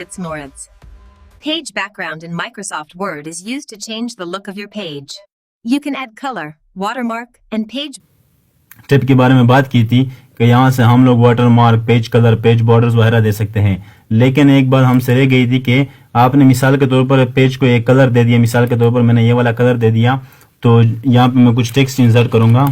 It's Moritz. Page background in Microsoft Word is used to change the look of your page. You can add color, watermark, and page tip के बारे में बात की थी कि यहाँ से हम लोग watermark, page colour, page borders वगैरह दे सकते हैं। लेकिन एक बात हमसे रह गई थी कि आपने मिसाल के तौर पर पेज को एक कलर दे दिया। मिसाल के तौर पर मैंने ये वाला कलर दे दिया, तो यहाँ पे मैं कुछ टेक्स्ट इंसर्ट करूंगा।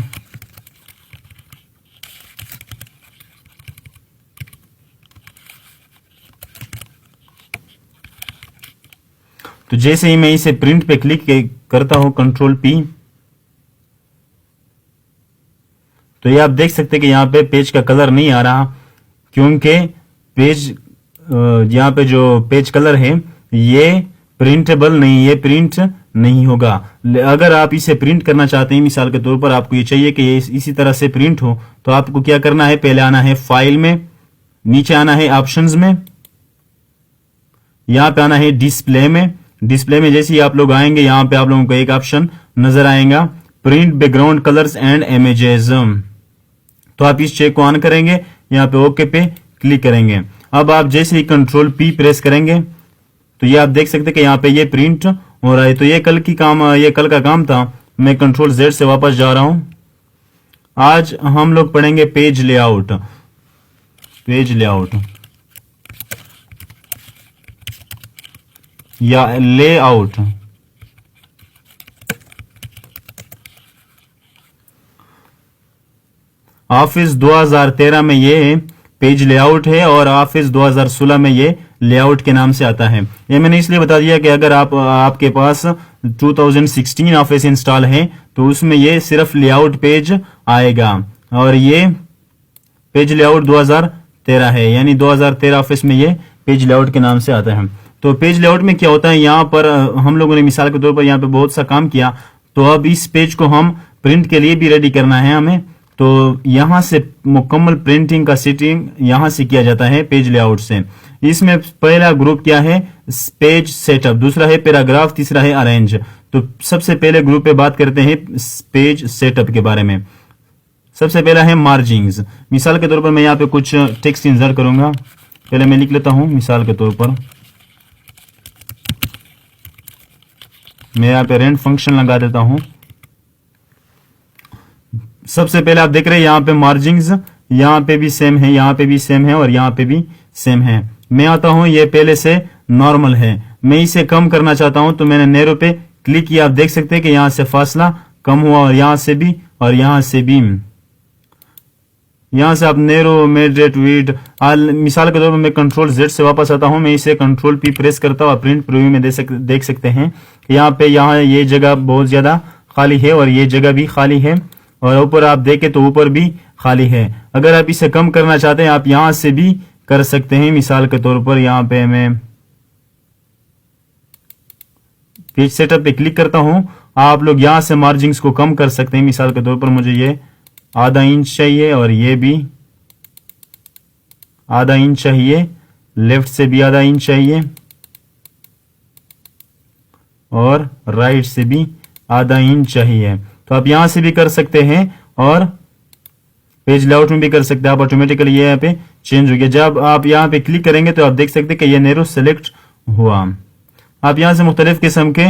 तो जैसे ही मैं इसे प्रिंट पे क्लिक करता हूं, कंट्रोल पी, तो ये आप देख सकते हैं कि यहाँ पे पेज का कलर नहीं आ रहा, क्योंकि पेज यहाँ पे जो पेज कलर है ये प्रिंटेबल नहीं, ये प्रिंट नहीं होगा। अगर आप इसे प्रिंट करना चाहते हैं, मिसाल के तौर पर आपको ये चाहिए कि ये इसी तरह से प्रिंट हो, तो आपको क्या करना है, पहले आना है फाइल में, नीचे आना है ऑप्शंस में, यहाँ पे आना है डिस्प्ले में। डिस्प्ले में जैसे ही आप लोग आएंगे, यहाँ पे आप लोगों को एक ऑप्शन नजर आएगा, print background colours and images. तो आप इस चेक को ऑन करेंगे, यहाँ पे ओके पे क्लिक करेंगे। अब आप जैसे ही कंट्रोल पी प्रेस करेंगे, तो ये आप देख सकते हैं कि यहाँ पे ये प्रिंट हो रहा है। तो ये कल का काम था। मैं कंट्रोल जेड से वापस जा रहा हूं। आज हम लोग पढ़ेंगे पेज लेआउट। पेज लेआउट या लेआउट। ऑफिस 2013 में ये पेज लेआउट है और ऑफिस 2016 में ये लेआउट के नाम से आता है। ये मैंने इसलिए बता दिया कि अगर आपके पास 2016 ऑफिस इंस्टॉल है तो उसमें ये सिर्फ लेआउट पेज आएगा, और ये पेज लेआउट 2013 है, यानी 2013 ऑफिस में ये पेज लेआउट के नाम से आता है। तो पेज लेआउट में क्या होता है, यहाँ पर हम लोगों ने मिसाल के तौर पर यहाँ पे बहुत सा काम किया, तो अब इस पेज को हम प्रिंट के लिए भी रेडी करना है हमें। तो यहाँ से मुकम्मल प्रिंटिंग का सेटिंग यहाँ से किया जाता है पेज लेआउट से। इसमें पहला ग्रुप क्या है, पेज सेटअप, दूसरा है पैराग्राफ, तीसरा है अरेंज। तो सबसे पहले ग्रुप पे बात करते हैं पेज सेटअप के बारे में। सबसे पहला है मार्जिंग्स। मिसाल के तौर पर मैं यहाँ पे कुछ टेक्स्ट इंसर्ट करूंगा। पहले मैं लिख लेता हूं, मिसाल के तौर पर मैं यहाँ पे रेंट फंक्शन लगा देता हूं। सबसे पहले आप देख रहे हैं यहाँ पे मार्जिंग्स, यहाँ पे भी सेम है, यहाँ पे भी सेम है और यहाँ पे भी सेम है। मैं आता हूं, ये पहले से नॉर्मल है, मैं इसे कम करना चाहता हूं, तो मैंने नैरो पे क्लिक किया। आप देख सकते हैं कि यहाँ से फासला कम हुआ और यहाँ से भी और यहाँ से भी। यहाँ से आप नैरो, मिड, विड, मिसाल के तौर पर मैं कंट्रोल जेड से वापस आता हूं, मैं इसे कंट्रोल पी प्रेस करता हूं। प्रिंट प्रीव्यू में देख सकते हैं यहाँ ये जगह बहुत ज्यादा खाली है और ये जगह भी खाली है, और ऊपर आप देखें तो ऊपर भी खाली है। अगर आप इसे कम करना चाहते हैं, आप यहां से भी कर सकते हैं। मिसाल के तौर पर यहाँ पे मैं पेज सेटअप पे क्लिक करता हूं, आप लोग यहां से मार्जिंग्स को कम कर सकते हैं। मिसाल के तौर पर मुझे ये आधा इंच चाहिए और ये भी आधा इंच चाहिए, लेफ्ट से भी आधा इंच चाहिए और राइट से भी आधा इंच चाहिए। तो आप यहां से भी कर सकते हैं और पेज लेआउट में भी कर सकते हैं। आप ऑटोमेटिकली ये यहाँ पे चेंज हो गया। जब आप यहाँ पे क्लिक करेंगे तो आप देख सकते हैं कि ये नैरो सेलेक्ट हुआ। आप यहां से मुख्तलिफ किस्म के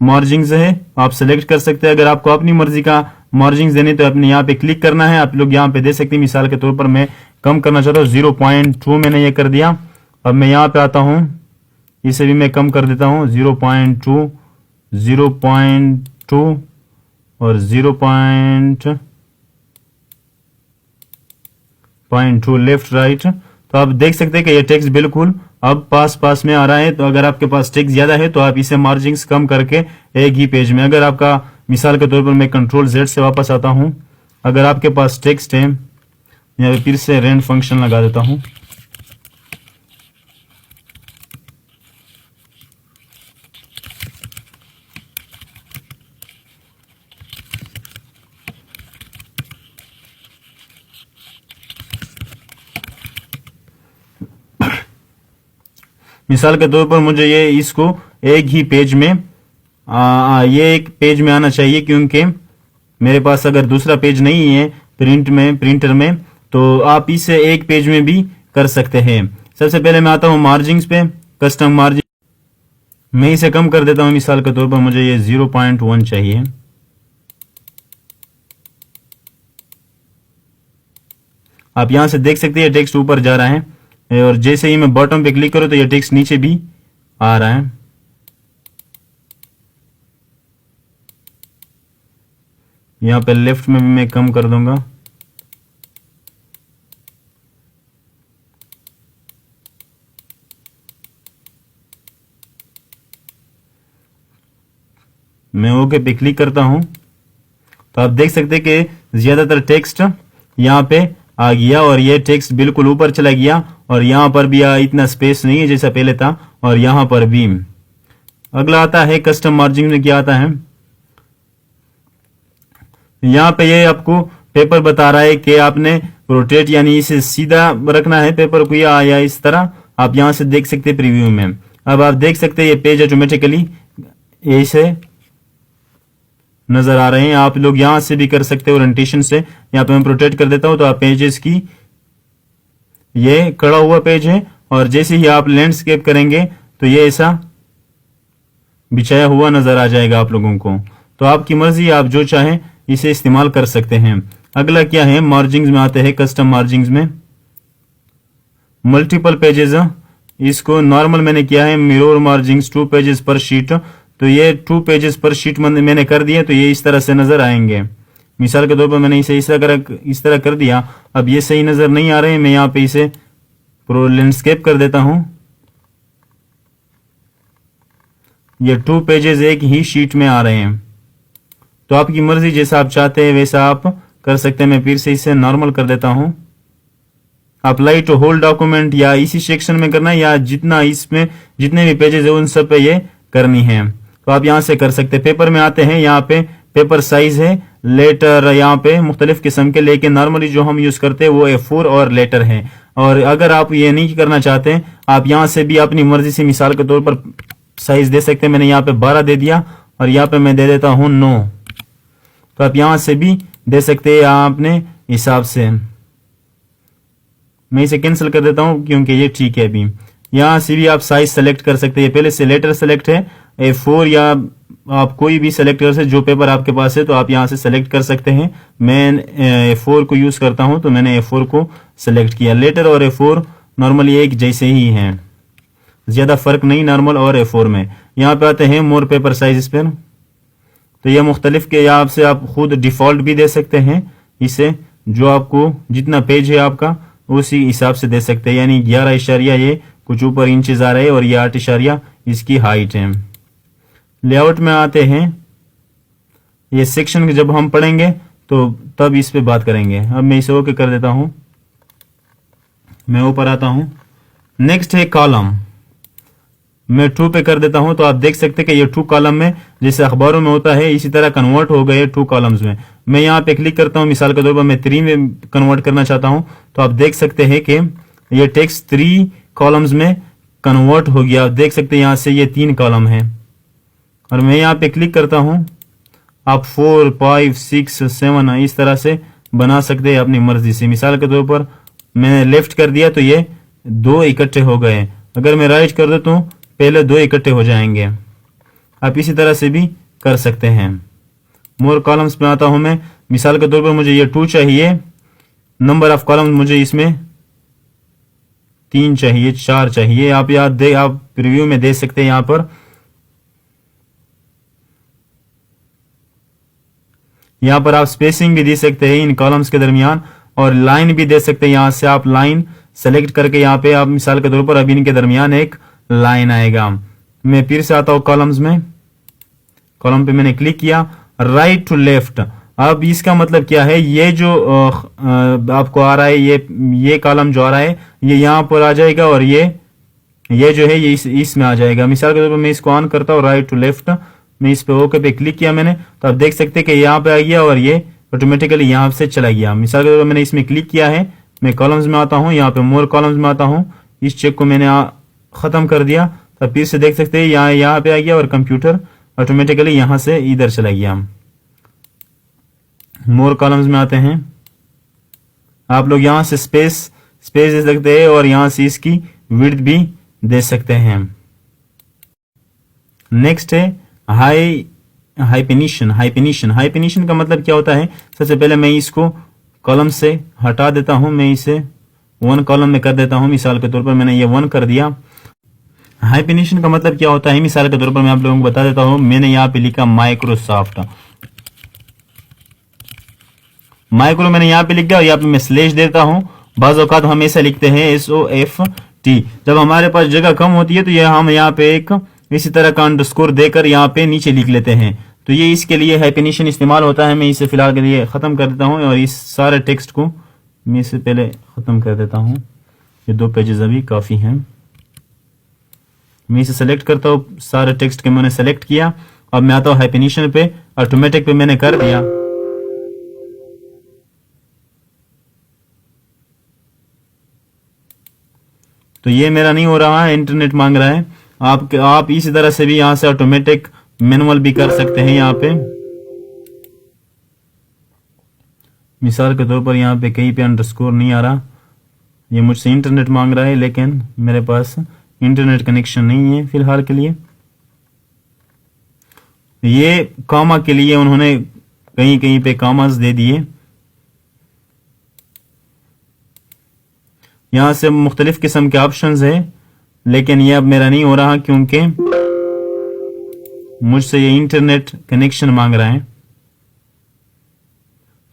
मार्जिंग्स है, आप सेलेक्ट कर सकते हैं। अगर आपको अपनी मर्जी का मार्जिंग्स देने तो आपने यहाँ पे क्लिक करना है, आप लोग यहाँ पे दे सकते हैं। मिसाल के तौर पर मैं कम करना चाहता हूँ, 0.2 मैंने ये कर दिया। अब मैं यहाँ पे आता हूँ, इसे भी मैं कम कर देता हूँ, 0.2, 0.2 और 0.2 लेफ्ट राइट। तो आप देख सकते हैं कि ये टेक्स्ट बिल्कुल अब पास में आ रहा है। तो अगर आपके पास टेक्स्ट ज्यादा है तो आप इसे मार्जिंग्स कम करके एक ही पेज में, अगर आपका मिसाल के तौर पर मैं कंट्रोल जेड से वापस आता हूं, अगर आपके पास टेक्स्ट है, यहाँ पे फिर से रेंट फंक्शन लगा देता हूं। मिसाल के तौर पर मुझे ये इसको एक ही पेज में ये एक पेज में आना चाहिए, क्योंकि मेरे पास अगर दूसरा पेज नहीं है प्रिंटर में, तो आप इसे एक पेज में भी कर सकते हैं। सबसे पहले मैं आता हूँ मार्जिंग्स पे, कस्टम मार्जिन। मैं इसे कम कर देता हूँ, मिसाल के तौर पर मुझे ये 0.1 चाहिए। आप यहां से देख सकते हैं टेक्स्ट ऊपर जा रहा है और जैसे ही मैं बॉटम पे क्लिक करूं तो ये टेक्स्ट नीचे भी आ रहा है। यहां पे लेफ्ट में भी मैं कम कर दूंगा। मैं ओके पे क्लिक करता हूं तो आप देख सकते हैं कि ज्यादातर टेक्स्ट यहां पे आ गया और ये टेक्स्ट बिल्कुल ऊपर चला गया और यहां पर भी इतना स्पेस नहीं है जैसा पहले था, और यहां पर भी। अगला आता है कस्टम मार्जिन में क्या आता है। यहां पे ये आपको पेपर बता रहा है कि आपने रोटेट यानी इसे सीधा रखना है पेपर को या इस तरह। आप यहां से देख सकते हैं प्रीव्यू में। अब आप देख सकते हैं ये पेज ऑटोमेटिकली ऐसे नजर आ रहे हैं। आप लोग यहां से भी कर सकते हो ओरिएंटेशन से। यहां पे मैं प्रोटेक्ट कर देता हूं तो आप पेजेस की, ये खड़ा हुआ पेज है और जैसे ही आप लैंडस्केप करेंगे तो ये ऐसा बिछाया हुआ नजर आ जाएगा आप लोगों को। तो आपकी मर्जी, आप जो चाहें इसे इस्तेमाल कर सकते हैं। अगला क्या है, मार्जिंग्स में आते हैं। कस्टम मार्जिंग्स में मल्टीपल पेजेस, इसको नॉर्मल मैंने किया है मिरर मार्जिंग्स 2 पेजेस पर शीट। तो ये 2 पेजेस पर शीट मैंने कर दिया तो ये इस तरह से नजर आएंगे। मिसाल के तौर पर मैंने इसे इस तरह कर दिया। अब ये सही नजर नहीं आ रहे हैं, मैं यहाँ पे इसे प्रो लैंडस्केप कर देता हूं। ये 2 पेजेस एक ही शीट में आ रहे हैं। तो आपकी मर्जी, जैसा आप चाहते हैं वैसा आप कर सकते हैं। मैं फिर से इसे नॉर्मल कर देता हूं। अप्लाई टू होल डॉक्यूमेंट या इसी सेक्शन में करना है या जितना इसमें जितने भी पेजेस है उन सब पे ये करनी है, तो आप यहां से कर सकते हैं। पेपर में आते हैं, यहाँ पे पेपर साइज है, लेटर यहाँ पे मुख्तलिफ किस्म के, लेकिन नॉर्मली जो हम यूज करते हैं वो A4 और लेटर है। और अगर आप ये नहीं करना चाहते, आप यहाँ से भी अपनी मर्जी से मिसाल के तौर पर साइज दे सकते हैं। मैंने यहाँ पे 12 दे दिया और यहाँ पे मैं दे देता हूँ 9। तो आप यहां से भी दे सकते हैं अपने हिसाब से। मैं इसे कैंसिल कर देता हूं क्योंकि ये ठीक है। अभी यहां से भी आप साइज सेलेक्ट कर सकते हैं। पहले से लेटर सेलेक्ट है, A4 या आप कोई भी सेलेक्ट कर सकते, जो पेपर आपके पास है तो आप यहां से सेलेक्ट कर सकते हैं। मैं A4 को यूज करता हूं तो मैंने A4 को सेलेक्ट किया। लेटर और A4 नॉर्मली एक जैसे ही हैं, ज्यादा फर्क नहीं नॉर्मल और A4 में। यहाँ पे आते हैं मोर पेपर साइज पर, तो ये मुख्तलिफ के यहाँ से आप खुद डिफॉल्ट भी दे सकते हैं इसे, जो आपको जितना पेज है आपका उसी हिसाब से दे सकते हैं। यानी 11 इशारिया ये कुछ ऊपर इंचेस आ रहे हैं और ये 8 इशारिया इसकी हाइट है। लेआउट में आते हैं, ये सेक्शन जब हम पढ़ेंगे तो तब इस पे बात करेंगे। अब मैं इसे ओके कर देता हूं, मैं ऊपर आता हूं। नेक्स्ट है कॉलम, मैं 2 पे कर देता हूं तो आप देख सकते हैं कि ये 2 कॉलम में जैसे अखबारों में होता है इसी तरह कन्वर्ट हो गए 2 कॉलम्स में। मैं यहाँ पे क्लिक करता हूं, मिसाल के तौर पर मैं 3 में कन्वर्ट करना चाहता हूं तो आप देख सकते हैं कि ये टेक्स्ट 3 कॉलम्स में कन्वर्ट हो गया। आप देख सकते हैं यहाँ से ये 3 कॉलम है और मैं यहाँ पे क्लिक करता हूं। आप 4, 5, 6, 7 इस तरह से बना सकते हैं अपनी मर्जी से। मिसाल के तौर पर मैंने लेफ्ट कर दिया तो ये 2 इकट्ठे हो गए। अगर मैं राइट कर देता हूँ पहले 2 इकट्ठे हो जाएंगे। आप इसी तरह से भी कर सकते हैं। मोर कॉलम्स में आता हूं मैं, मिसाल के तौर पर मुझे ये 2 चाहिए, नंबर ऑफ कॉलम्स मुझे इसमें 3 चाहिए, 4 चाहिए। आप आप प्रीव्यू में दे सकते हैं। यहां पर आप स्पेसिंग भी दे सकते हैं इन कॉलम्स के दरमियान और लाइन भी दे सकते हैं। यहां से आप लाइन सेलेक्ट करके यहाँ पे आप मिसाल के तौर पर अब इनके दरमियान एक लाइन आएगा। मैं फिर से आता हूं कॉलम्स में, कॉलम पे मैंने क्लिक किया, राइट टू लेफ्ट। अब इसका मतलब क्या है, ये जो आपको आ रहा है ये कॉलम जो आ रहा है ये यहां पर आ जाएगा और ये जो है ये इसमें आ जाएगा। मिसाल के तौर पर मैं इसको ऑन करता हूँ राइट टू लेफ्ट, मैं इस पे ओके पे क्लिक किया मैंने तो आप देख सकते हैं कि यहाँ पे आ गया और ये ऑटोमेटिकली यहाँ से चला गया। मिसाल के तौर पर मैंने इसमें क्लिक किया है, मैं कॉलम्स में आता हूँ, यहाँ पे मोर कॉलम्स में आता हूँ, इस चेक को मैंने खत्म कर दिया तो फिर से देख सकते हैं यहाँ पे आ गया और कंप्यूटर ऑटोमेटिकली यहां से इधर चला गया। मोर कॉलम्स में आते हैं, आप लोग यहां से स्पेस दे सकते हैं और यहां से इसकी विड्थ भी दे सकते हैं। नेक्स्ट है हाइपेनिशन। हाइपेनिशन का मतलब क्या होता है? सबसे पहले मैं इसको कॉलम से हटा देता हूं, मैं इसे 1 कॉलम में कर देता हूं। मिसाल के तौर पर मैंने ये 1 कर दिया। हाइपेनिशन का मतलब क्या होता है? मिसाल के तौर पर मैं आप लोगों को बता देता हूं। मैंने यहाँ पे लिखा माइक्रोसॉफ्ट, माइक्रो मैंने यहाँ पे लिख दिया और यहाँ पे मैं स्लेश देता हूं। बाज़ औक़ात हम ऐसा लिखते हैं SOFT। जब हमारे पास जगह कम होती है तो ये हम यहाँ पे एक इसी तरह का अंडरस्कोर देकर यहाँ पे नीचे लिख लेते हैं। तो ये इसके लिए हाइपेनिशन इस्तेमाल होता है। मैं इसे फिलहाल के लिए ख़त्म कर देता हूँ और इस सारे टेक्स्ट को मैं इससे पहले ख़त्म कर देता हूँ। ये 2 पेजेस अभी काफ़ी हैं। मैं इसे सेलेक्ट करता हूँ, सारे टेक्स्ट के मैंने सेलेक्ट किया। अब मैं आता हूँ हाइपेनिशन पे, ऑटोमेटिक पे मैंने कर दिया। तो ये मेरा नहीं हो रहा है, इंटरनेट मांग रहा है। आप इसी तरह से भी यहां से ऑटोमेटिक मैनुअल भी कर सकते हैं। यहाँ पे मिसाल के तौर पर यहाँ पे कहीं पे अंडरस्कोर नहीं आ रहा, ये मुझसे इंटरनेट मांग रहा है, लेकिन मेरे पास इंटरनेट कनेक्शन नहीं है फिलहाल के लिए। ये कॉमा के लिए उन्होंने कहीं कहीं पे कॉमास दे दिए। यहां से मुख्तलिफ किस्म के ऑप्शंस है, लेकिन ये अब मेरा नहीं हो रहा क्योंकि मुझसे ये इंटरनेट कनेक्शन मांग रहा है।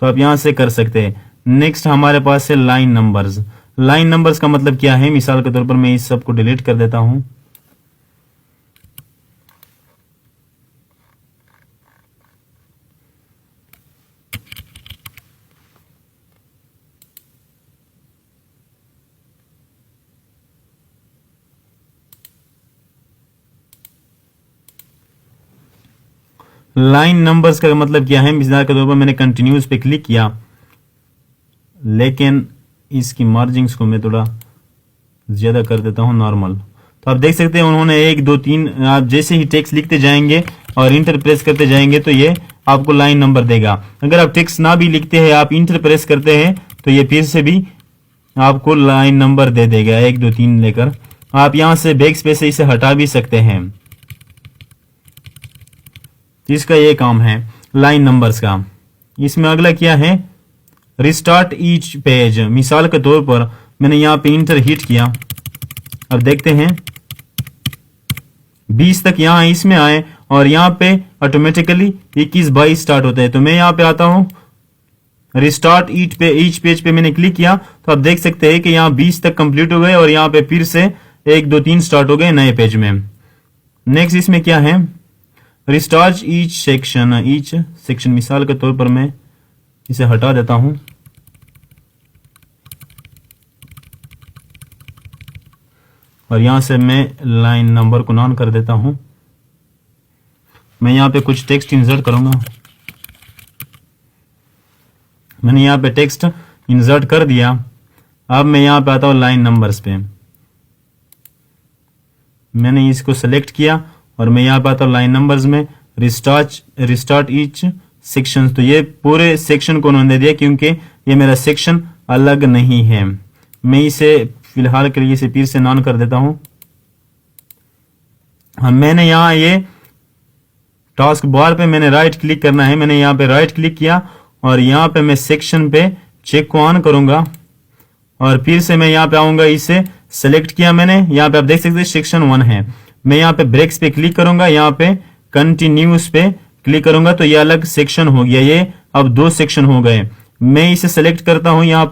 तो आप यहां से कर सकते हैं। नेक्स्ट हमारे पास है लाइन नंबर्स। लाइन नंबर्स का मतलब क्या है? मिसाल के तौर पर मैं इस सब को डिलीट कर देता हूं। लाइन नंबर्स का मतलब क्या है? मिसाल के तौर पर मैंने कंटिन्यूस पे क्लिक किया, लेकिन इसकी मार्जिंग्स को मैं थोड़ा ज्यादा कर देता हूं, नॉर्मल। तो आप देख सकते हैं उन्होंने 1 2 3, आप जैसे ही टेक्स्ट लिखते जाएंगे और इंटर प्रेस करते जाएंगे तो ये आपको लाइन नंबर देगा। अगर आप टेक्स्ट ना भी लिखते हैं, आप इंटर प्रेस करते हैं तो ये फिर से भी आपको लाइन नंबर दे देगा 1 2 3 लेकर। आप यहां से बैक स्पेस से इसे हटा भी सकते हैं। इसका ये काम है लाइन नंबर्स का। इसमें अगला क्या है? Restart each page. मिसाल के तौर पर मैंने यहाँ पे इंटर हिट किया, अब देखते हैं 20 तक यहाँ इसमें आए और यहाँ पे ऑटोमेटिकली 21 22 स्टार्ट होता है। तो मैं यहाँ पे आता हूँ, रिस्टार्ट ईच पेज पे मैंने क्लिक किया तो आप देख सकते हैं कि यहाँ 20 तक कंप्लीट हो गए और यहाँ पे फिर से 1 2 3 स्टार्ट हो गए नए पेज में। नेक्स्ट इसमें क्या है? Restart each section. मिसाल के तौर पर मैं इसे हटा देता हूं और यहां से मैं लाइन नंबर को नॉन कर देता हूं। मैं यहां पे कुछ टेक्स्ट इंसर्ट करूंगा। मैंने यहां पे टेक्स्ट इंसर्ट कर दिया। अब मैं यहां पे आता हूं लाइन नंबर्स पे। मैंने इसको सेलेक्ट किया और मैं यहाँ पे आता हूँ लाइन नंबर्स में, रिस्टार्ट ईच सेक्शन। तो ये पूरे सेक्शन को उन्होंने दे दिया क्योंकि ये मेरा सेक्शन अलग नहीं है। मैं इसे फिलहाल के लिए इसे फिर से नॉन कर देता हूँ। हाँ, मैंने यहाँ ये टास्क बार पे मैंने राइट क्लिक करना है। मैंने यहाँ पे राइट क्लिक किया और यहाँ पे मैं सेक्शन पे चेक को ऑन करूंगा और फिर से मैं यहाँ पे आऊंगा, इसे सेलेक्ट किया मैंने। यहाँ पे आप देख सकते हैं सेक्शन 1 है। मैं यहाँ पे ब्रेक्स पे क्लिक करूंगा, यहाँ पे कंटिन्यूस पे क्लिक करूंगा तो ये अलग सेक्शन हो गया। ये अब 2 सेक्शन हो गए। मैं इसे सेलेक्ट करता हूं, यहाँ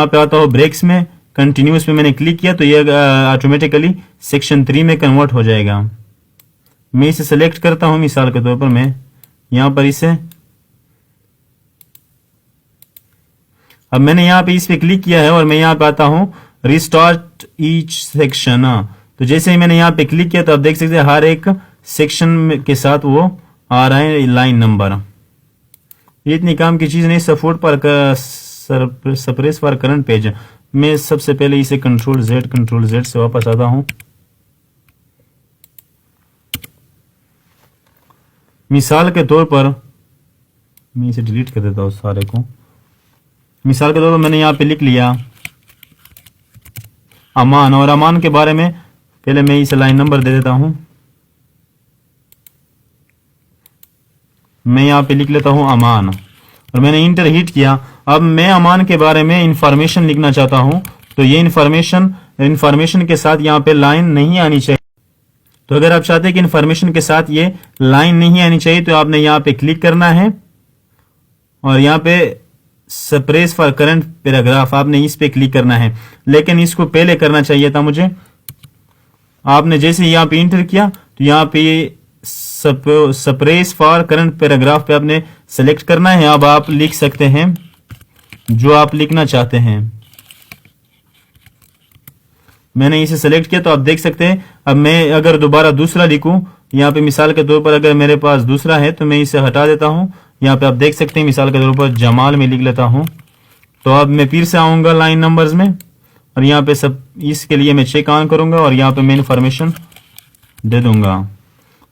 पे आता हूं ब्रेक्स में, कंटिन्यूस पे मैंने क्लिक किया तो ये ऑटोमेटिकली सेक्शन 3 में कन्वर्ट हो जाएगा। मैं इसे सेलेक्ट करता हूं, मिसाल के तौर पर मैं यहाँ पर इसे, अब मैंने यहाँ पे इस पे क्लिक किया है और मैं यहाँ पे आता हूं रिस्टार्ट ईच सेक्शन। तो जैसे ही मैंने यहाँ पे क्लिक किया तो आप देख सकते हैं हर एक सेक्शन के साथ वो आ रहा है लाइन नंबर। ये इतनी काम की चीज नहीं। सपोर्ट पर सप्रेस फॉर करंट पेज। मैं सबसे पहले इसे कंट्रोल जेड से वापस आता हूं। मिसाल के तौर पर मैं इसे डिलीट कर देता हूं सारे को। मिसाल के तौर पर मैंने यहाँ पे लिख लिया अमान, और अमान के बारे में पहले मैं इसे लाइन नंबर दे देता हूं। मैं यहाँ पे लिख लेता हूं अमान, और मैंने इंटर हिट किया। अब मैं अमान के बारे में इंफॉर्मेशन लिखना चाहता हूं, तो ये इंफॉर्मेशन के साथ यहाँ पे लाइन नहीं आनी चाहिए। तो अगर आप चाहते हैं कि इंफॉर्मेशन के साथ ये लाइन नहीं आनी चाहिए, तो आपने यहाँ पे क्लिक करना है और यहाँ पे सप्रेस फॉर करंट पैराग्राफ, आपने इस पे क्लिक करना है। लेकिन इसको पहले करना चाहिए था मुझे। आपने जैसे यहाँ पे इंटर किया तो यहाँ पे सप्रेस फॉर करंट पैराग्राफ पे आपने सेलेक्ट करना है। अब आप लिख सकते हैं जो आप लिखना चाहते हैं। मैंने इसे सेलेक्ट किया तो आप देख सकते हैं। अब मैं अगर दोबारा दूसरा लिखूं, यहाँ पे मिसाल के तौर पर अगर मेरे पास दूसरा है तो मैं इसे हटा देता हूं। यहाँ पे आप देख सकते हैं मिसाल के तौर पर जमाल में लिख लेता हूं। तो अब मैं फिर से आऊंगा लाइन नंबर्स में, और यहाँ पे सब इसके लिए मैं चेक ऑन करूंगा और यहाँ पे मैं इन्फॉर्मेशन दे दूंगा।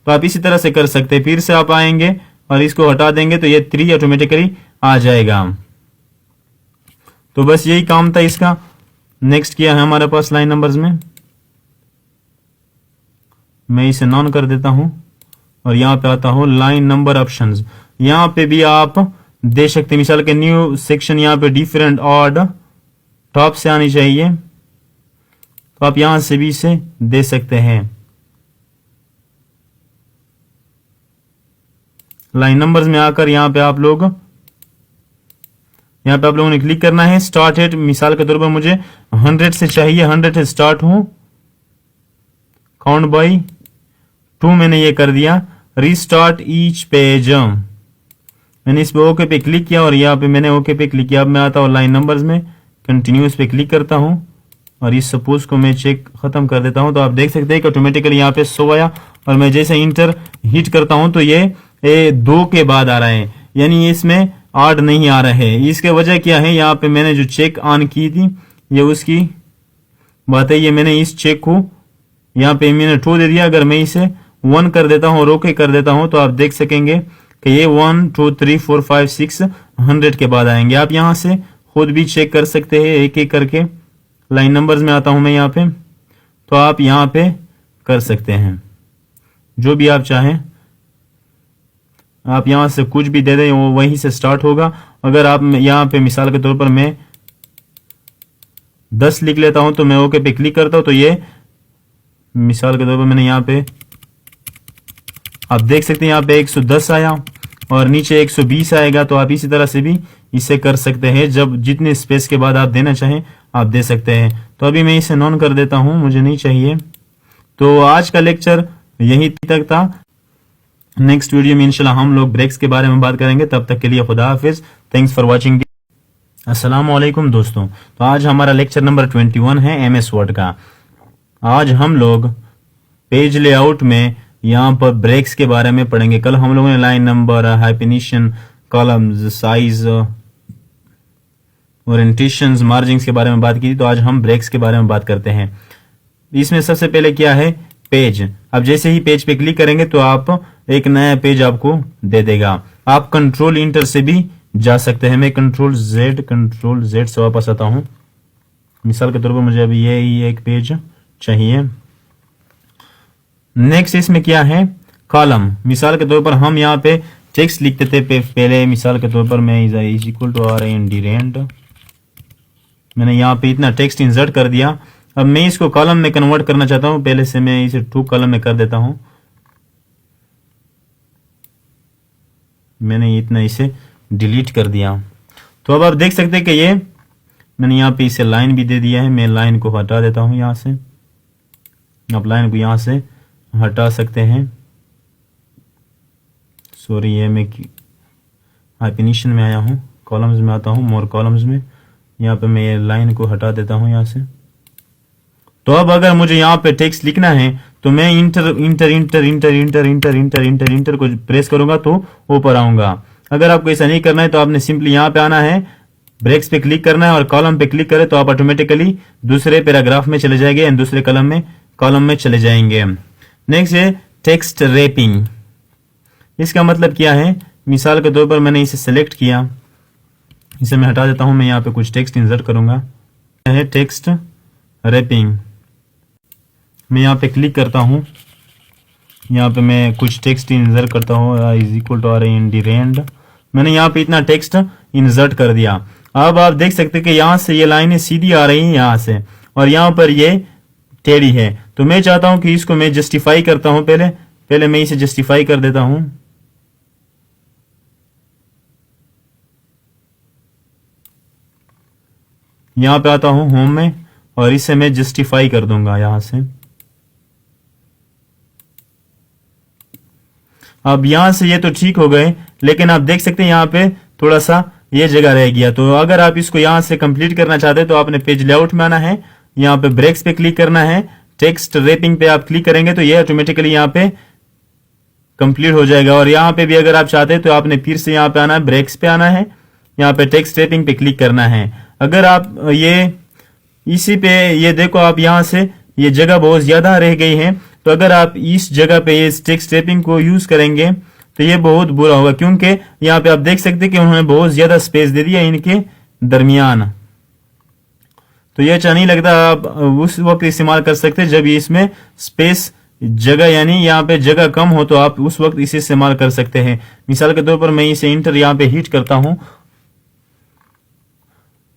तो आप इसी तरह से कर सकते हैं। फिर से आप आएंगे और इसको हटा देंगे तो ये 3 ऑटोमेटिकली आ जाएगा। तो बस यही काम था इसका। नेक्स्ट किया है हमारे पास लाइन नंबर्स में, मैं इसे नॉन कर देता हूं और यहां पे आता हूं लाइन नंबर ऑप्शंस। यहां पे भी आप दे सकते हैं, मिसाल के न्यू सेक्शन यहाँ पे डिफरेंट ऑड टॉप से आनी चाहिए, तो आप यहां से भी इसे दे सकते हैं। लाइन नंबर्स में आकर यहाँ पे आप लोगों ने क्लिक करना है। स्टार्ट एट, मिसाल के तौर पर मुझे 100 से चाहिए, 100 से स्टार्ट हूं। काउंट बाई 2 मैंने ये कर दिया। रीस्टार्ट ईच पेज, मैंने इस पे ओके पे क्लिक किया और यहाँ पे मैंने ओके पे क्लिक किया। अब मैं आता हूँ लाइन नंबर्स में, कंटिन्यूस पे क्लिक करता हूँ और इस सपोज को मैं चेक खत्म कर देता हूँ। तो आप देख सकते हैं कि ऑटोमेटिकली यहाँ पे 100 आया, और मैं जैसे इंटर हिट करता हूँ तो ये 2 के बाद आ रहा है, यानी इसमें 8 नहीं आ रहे। इसके वजह क्या है, यहाँ पे मैंने जो चेक ऑन की थी ये उसकी बात है। ये मैंने इस चेक को यहाँ पे मैंने 2 दे दिया। अगर मैं इसे 1 कर देता हूँ और ओके कर देता हूँ तो आप देख सकेंगे कि ये 1 2 3 4 5 6 100 के बाद आएंगे। आप यहाँ से खुद भी चेक कर सकते हैं एक एक करके। लाइन नंबर्स में आता हूं मैं यहाँ पे, तो आप यहाँ पे कर सकते हैं जो भी आप चाहें। आप यहाँ से कुछ भी दे दें, वो वहीं से स्टार्ट होगा। अगर आप यहाँ पे मिसाल के तौर पर मैं 10 लिख लेता हूं तो मैं ओके पे क्लिक करता हूं, तो ये मिसाल के तौर पर मैंने यहाँ पे आप देख सकते हैं यहाँ पे 110 आया और नीचे 120 आएगा। तो आप इसी तरह से भी इसे कर सकते हैं। जब जितने स्पेस के बाद आप देना चाहें आप दे सकते हैं। तो अभी मैं इसे नॉन कर देता हूं, मुझे नहीं चाहिए। तो आज का लेक्चर यही तक था। नेक्स्ट वीडियो में इंशाल्लाह हम लोग ब्रेक्स के बारे में बात करेंगे। तब तक के लिए खुदा हाफिज। Thanks for watching. अस्सलाम वालेकुम दोस्तों। तो आज हमारा लेक्चर नंबर 21 है MS वर्ड का। आज हम लोग पेज लेआउट में यहाँ पर ब्रेक्स के बारे में पढ़ेंगे। कल हम लोगों ने line number, hyphenation, columns, size, orientations, margins के बारे में बात की। तो आज हम ब्रेक्स के बारे में बात करते हैं। इसमें सबसे पहले क्या है, पेज। अब जैसे ही पेज पे क्लिक करेंगे तो आप एक नया पेज आपको दे देगा। आप कंट्रोल इंटर से भी जा सकते हैं। मैं कंट्रोल जेड से वापस आता हूं। मिसाल के तौर पर मुझे अभी ये एक पेज चाहिए। नेक्स्ट इसमें क्या है, कॉलम। मिसाल के तौर पर हम यहाँ पे टेक्स्ट लिखते थे पहले। मिसाल के तौर पर मैं is equal to R N D rand, मैंने यहाँ पे इतना टेक्स्ट इंसर्ट कर दिया। अब मैं इसको कॉलम में कन्वर्ट करना चाहता हूं। पहले से मैं इसे 2 कॉलम में कर देता हूं। मैंने इतना इसे डिलीट कर दिया। तो अब आप देख सकते हैं कि ये मैंने यहाँ पे इसे लाइन भी दे दिया है। मैं लाइन को हटा देता हूं यहाँ से। आप लाइन को यहाँ से हटा सकते हैं। सॉरी, ये मैं हाइफिनेशन में आया हूँ, कॉलम्स में आता हूँ, मोर कॉलम्स में। यहाँ पे मैं ये लाइन को हटा देता हूँ यहाँ से। तो अब अगर मुझे यहाँ पे टेक्स्ट लिखना है तो मैं इंटर को प्रेस करूंगा तो ऊपर आऊंगा। अगर आपको ऐसा नहीं करना है तो आपने सिंपली यहाँ पे आना है, ब्रेक्स पे क्लिक करना है और कॉलम पे क्लिक करें तो आप ऑटोमेटिकली दूसरे पैराग्राफ में चले जाएंगे एंड दूसरे कॉलम में चले जाएंगे। नेक्स्ट है टेक्स्ट रैपिंग। इसका मतलब क्या है, मिसाल के तौर पर मैंने इसे सेलेक्ट किया, इसे मैं हटा देता हूं। मैं यहाँ पे कुछ टेक्स्ट इंसर्ट करूंगा। है टेक्स्ट रैपिंग। मैं यहाँ पे क्लिक करता हूँ, यहाँ पे मैं कुछ टेक्स्ट इंसर्ट करता हूँ, इज इक्वल टू रेंड। मैंने यहाँ पे इतना टेक्स्ट इंसर्ट कर दिया। अब आप देख सकते हैं कि यहाँ से ये लाइनें सीधी आ रही हैं यहाँ से, और यहाँ पर ये टेढ़ी है। तो मैं चाहता हूँ कि इसको मैं जस्टिफाई करता हूँ। पहले मैं इसे जस्टिफाई कर देता हूँ। यहाँ पे आता हूँ होम में, और इसे मैं जस्टिफाई कर दूंगा यहाँ से। अब यहां से ये तो ठीक हो गए, लेकिन आप देख सकते हैं यहाँ पे थोड़ा सा ये जगह रह गया। तो अगर आप इसको यहां से कंप्लीट करना चाहते हैं तो आपने पेज लेआउट में आना है, यहाँ पे ब्रेक्स पे क्लिक करना है, टेक्स्ट रैपिंग पे आप क्लिक करेंगे तो ये ऑटोमेटिकली यहाँ पे कंप्लीट हो जाएगा। और यहाँ पे भी अगर आप चाहते हैं तो आपने फिर से यहाँ पे आना है, ब्रेक्स पे आना है, यहाँ पे टेक्स्ट रैपिंग पे क्लिक करना है। अगर आप ये इसी पे ये देखो, आप यहाँ से ये जगह बहुत ज्यादा रह गई है, तो अगर आप इस जगह पे ये टेक्स्ट रैपिंग को यूज करेंगे तो ये बहुत बुरा होगा, क्योंकि यहाँ पे आप देख सकते हैं कि उन्होंने बहुत ज्यादा स्पेस दे दिया इनके दरमियान। तो ये अच्छा नहीं लगता। आप उस वक्त इस्तेमाल कर सकते हैं जब ये इसमें स्पेस जगह यानी यहाँ पे जगह कम हो, तो आप उस वक्त इसे इस्तेमाल कर सकते हैं। मिसाल के तौर पर मैं इसे इंटर यहाँ पे हिट करता हूं।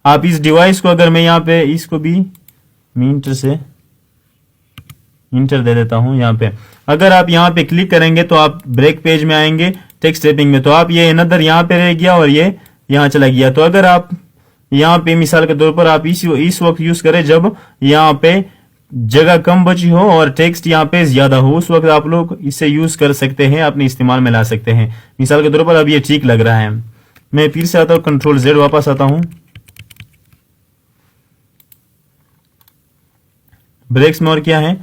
आप इस डिवाइस को, अगर मैं यहाँ पे इसको भी इंटर से इंटर दे देता हूं यहाँ पे, अगर आप यहाँ पे क्लिक करेंगे तो आप ब्रेक पेज में आएंगे टेक्स्ट रैपिंग में, तो आप ये अनदर यहाँ पे रह गया और ये यहाँ चला गया। तो अगर आप यहाँ पे मिसाल के तौर पर आप इस वक्त यूज करें जब यहाँ पे जगह कम बची हो और टेक्स्ट यहाँ पे ज्यादा हो, उस वक्त आप लोग इसे यूज कर सकते हैं, अपने इस्तेमाल में ला सकते हैं। मिसाल के तौर पर अब ये ठीक लग रहा है। मैं फिर से आता हूँ, कंट्रोल Z वापस आता हूँ, ब्रेक्स में, और क्या है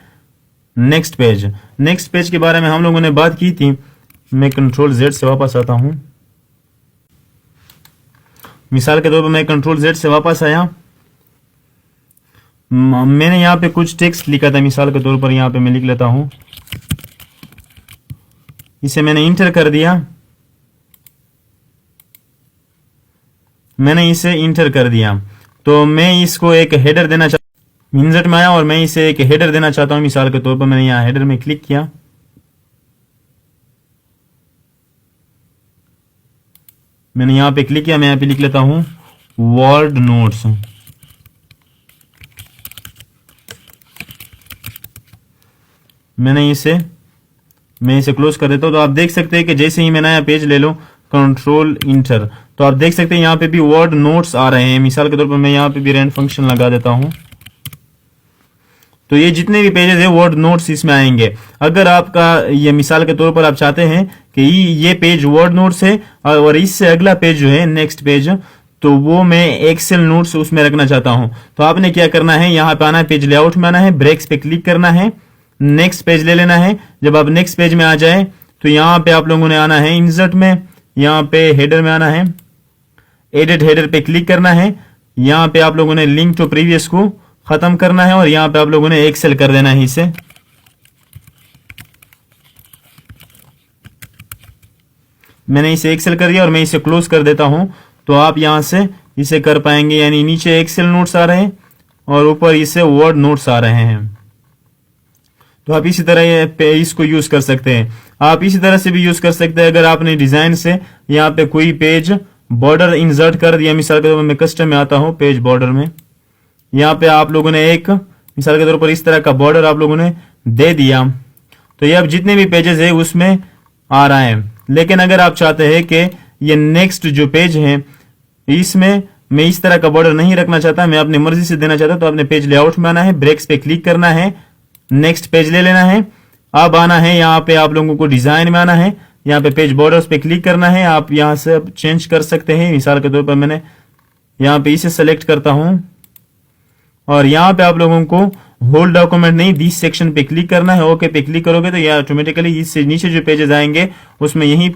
नेक्स्ट पेज। नेक्स्ट पेज के बारे में हम लोगों ने बात की थी। मैं कंट्रोल Z से वापस आता हूं। मिसाल के तौर पर मैं कंट्रोल Z से वापस आया, मैंने यहाँ पे कुछ टेक्स्ट लिखा था। मिसाल के तौर पर यहाँ पे मैं लिख लेता हूं, इसे मैंने इंटर कर दिया, मैंने इसे इंटर कर दिया। तो मैं इसको एक हेडर देना इंसर्ट में आया और मैं इसे एक हेडर देना चाहता हूं। मिसाल के तौर पर मैंने यहां हेडर में क्लिक किया, मैंने यहां पे क्लिक किया, मैं यहां पे लिख लेता हूं वर्ड नोट्स। मैं इसे क्लोज कर देता हूं। तो आप देख सकते हैं कि जैसे ही मैं नया पेज ले लूं, कंट्रोल इंटर, तो आप देख सकते हैं यहां पे भी वर्ड नोट्स आ रहे हैं। मिसाल के तौर पर मैं यहां पे भी रैंड फंक्शन लगा देता हूं, तो ये जितने भी पेजेस है वर्ड नोट्स इसमें आएंगे। अगर आपका ये मिसाल के तौर पर आप चाहते हैं कि ये पेज वर्ड नोट्स है और इससे अगला पेज जो है नेक्स्ट पेज, तो वो मैं एक्सेल नोट्स उसमें रखना चाहता हूं, तो आपने क्या करना है, यहां पे आना है, पेज लेआउट में आना है, ब्रेक्स पे क्लिक करना है, नेक्स्ट पेज ले लेना है। जब आप नेक्स्ट पेज में आ जाए तो यहां पे आप लोगों ने आना है इंसर्ट में, यहां पे हेडर में आना है, एडिट हेडर पे क्लिक करना है, यहां पे आप लोगों ने लिंक टू प्रीवियस को खत्म करना है और यहां पे आप लोगों ने एक्सेल कर देना है इसे। मैंने इसे एक्सेल कर दिया और मैं इसे क्लोज कर देता हूं, तो आप यहां से इसे कर पाएंगे। यानी नीचे एक्सेल नोट्स आ रहे हैं और ऊपर इसे वर्ड नोट्स आ रहे हैं। तो आप इसी तरह इसको यूज कर सकते हैं। आप इसी तरह से भी यूज कर सकते हैं अगर आपने डिजाइन से यहाँ पे कोई पेज बॉर्डर इंसर्ट कर दिया। मिसाल के तौर पर मैं कस्टम में आता हूं, पेज बॉर्डर में, यहाँ पे आप लोगों ने एक मिसाल के तौर पर इस तरह का बॉर्डर आप लोगों ने दे दिया, तो ये अब जितने भी पेजेस है उसमें आ रहा है। लेकिन अगर आप चाहते हैं कि ये नेक्स्ट जो पेज है इसमें मैं इस तरह का बॉर्डर नहीं रखना चाहता, मैं अपनी मर्जी से देना चाहता, तो अपने पेज लेआउट में आना है, ब्रेक्स पे क्लिक करना है, नेक्स्ट पेज ले लेना है। अब आना है यहाँ पे आप लोगों को डिजाइन में आना है, यहाँ पे पेज बॉर्डर्स पे क्लिक करना है। आप यहाँ से चेंज कर सकते हैं। मिसाल के तौर पर मैंने यहाँ पे इसे सेलेक्ट करता हूं और यहाँ पे आप लोगों को होल डॉक्यूमेंट नहीं, दिस सेक्शन पे क्लिक करना है। ओके पे क्लिक करोगे तो ये ऑटोमेटिकली इससे नीचे जो पेजेस आएंगे उसमें यही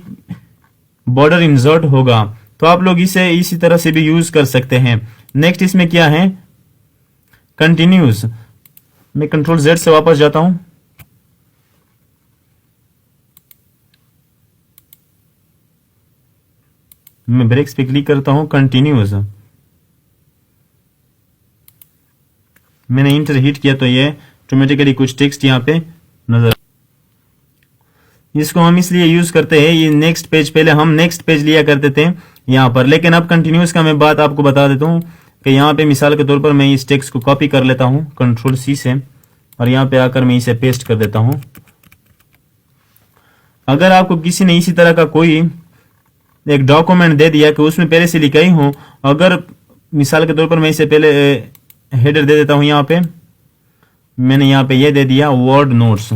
बॉर्डर इंसर्ट होगा। तो आप लोग इसे इसी तरह से भी यूज कर सकते हैं। नेक्स्ट इसमें क्या है, कंटिन्यूज। मैं कंट्रोल Z से वापस जाता हूं, मैं ब्रेक्स पे क्लिक करता हूं, कंटिन्यूज। मैंने इंटर हिट किया तो ये ऑटोमेटिकली कुछ टेक्स्ट यहाँ पे नजर, इसको हम इसलिए यूज करते हैं, ये नेक्स्ट पेज, पहले हम नेक्स्ट पेज लिया करते थे यहाँ पर, लेकिन अब कंटिन्यूस का मैं बात आपको बता देता हूँ कि यहाँ पे मिसाल के तौर पर मैं इस टेक्स्ट को कॉपी कर लेता हूँ कंट्रोल सी से, और यहाँ पे आकर मैं इसे पेस्ट कर देता हूँ। अगर आपको किसी ने इसी तरह का कोई एक डॉक्यूमेंट दे दिया कि उसमें पहले से लिखा ही हो, अगर मिसाल के तौर पर मैं इसे पहले हेडर दे देता हूं, यहाँ पे मैंने यहाँ पे ये दे दिया वर्ड नोट्स,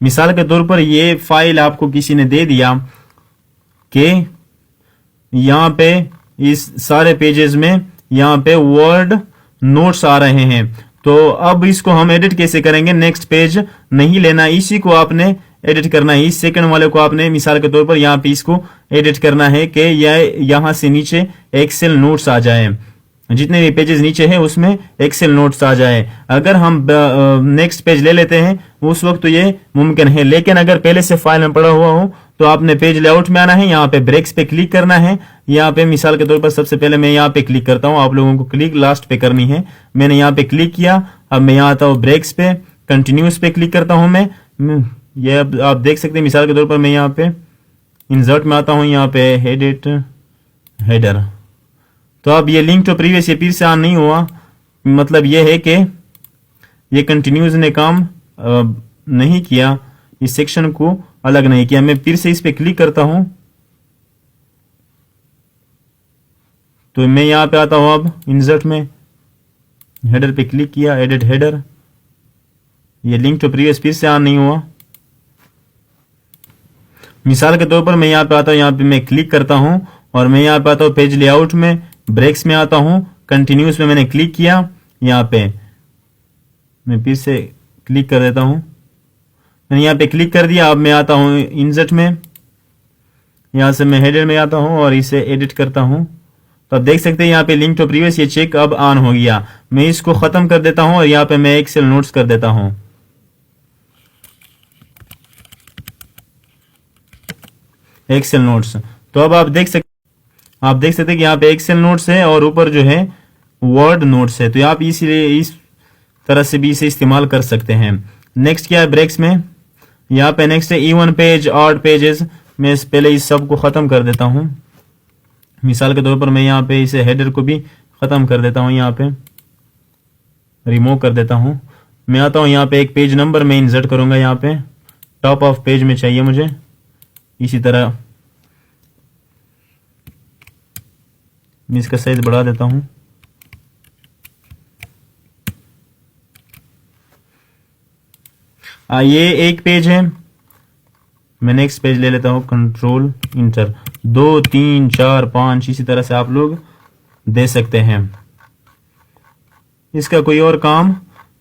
मिसाल के तौर पर ये फाइल आपको किसी ने दे दिया कि यहाँ पे इस सारे पेजेस में यहाँ पे वर्ड नोट्स आ रहे हैं, तो अब इसको हम एडिट कैसे करेंगे, नेक्स्ट पेज नहीं लेना, इसी को आपने एडिट करना है, इस सेकंड वाले को आपने मिसाल के तौर पर यहाँ पे इसको एडिट करना है कि यह यहाँ से नीचे एक्सेल नोट्स आ जाए, जितने भी पेजेस नीचे हैं उसमें एक्सेल नोट्स आ जाए। अगर हम नेक्स्ट पेज ले लेते हैं उस वक्त तो ये मुमकिन है, लेकिन अगर पहले से फाइल में पड़ा हुआ हो तो आपने पेज लेआउट में आना है, यहाँ पे ब्रेक्स पे क्लिक करना है, यहाँ पे मिसाल के तौर पर सबसे पहले मैं यहाँ पे क्लिक करता हूँ, आप लोगों को क्लिक लास्ट पे करनी है, मैंने यहाँ पे क्लिक किया, अब मैं यहाँ आता हूँ ब्रेक्स पे, कंटिन्यूस पे क्लिक करता हूँ मैं, ये अब आप देख सकते हैं मिसाल के तौर पर मैं यहाँ पे इंसर्ट में आता हूँ, यहाँ पे एडिट हेडर, तो अब ये लिंक टू प्रीवियस ये फिर से ऑन नहीं हुआ, मतलब ये है कि ये कंटिन्यूस ने काम नहीं किया, इस सेक्शन को अलग नहीं किया। मैं फिर से इस पे क्लिक करता हूं तो मैं यहां पे आता हूं, अब इंसर्ट में हेडर पे क्लिक किया, एडिट हेडर, ये लिंक टू प्रीवियस फिर से ऑन नहीं हुआ। मिसाल के तौर पर मैं यहाँ पे आता हूँ, यहाँ पे मैं क्लिक करता हूं और मैं यहाँ पे आता हूँ पेज लेआउट में, ब्रेक्स में आता हूं, कंटिन्यूस में मैंने क्लिक किया, यहाँ पे मैं फिर से क्लिक कर देता हूं, मैंने यहाँ पे क्लिक कर दिया। अब मैं आता हूं इंसर्ट में, यहाँ से मैं हेडर में आता हूं और इसे एडिट करता हूं, तो आप देख सकते हैं यहाँ पे लिंक टू प्रीवियस ये चेक अब ऑन हो गया। मैं इसको खत्म कर देता हूं और यहाँ पे मैं एक्सेल नोट्स कर देता हूं, एक्सेल नोट्स, तो अब आप देख सकते हैं कि यहाँ पे एक्सेल नोट्स है और ऊपर जो है वर्ड नोट्स है, तो आप इसीलिए इस तरह से भी इसे इस्तेमाल कर सकते हैं। नेक्स्ट क्या है ब्रेक्स में, यहाँ पे नेक्स्ट है इवन पेज, ऑड पेजेस, मैं पहले इस सब को खत्म कर देता हूँ, मिसाल के तौर पर मैं यहाँ पे इसे हेडर को भी खत्म कर देता हूँ, यहाँ पे रिमूव कर देता हूँ। मैं आता हूँ यहाँ पे एक पेज नंबर में इंसर्ट करूंगा, यहाँ पे टॉप ऑफ पेज में चाहिए मुझे, इसी तरह मैं इसका साइज बढ़ा देता हूं, ये एक पेज है, मैं नेक्स्ट पेज ले लेता हूं, कंट्रोल इंटर, 2 3 4 5 इसी तरह से आप लोग दे सकते हैं। इसका कोई और काम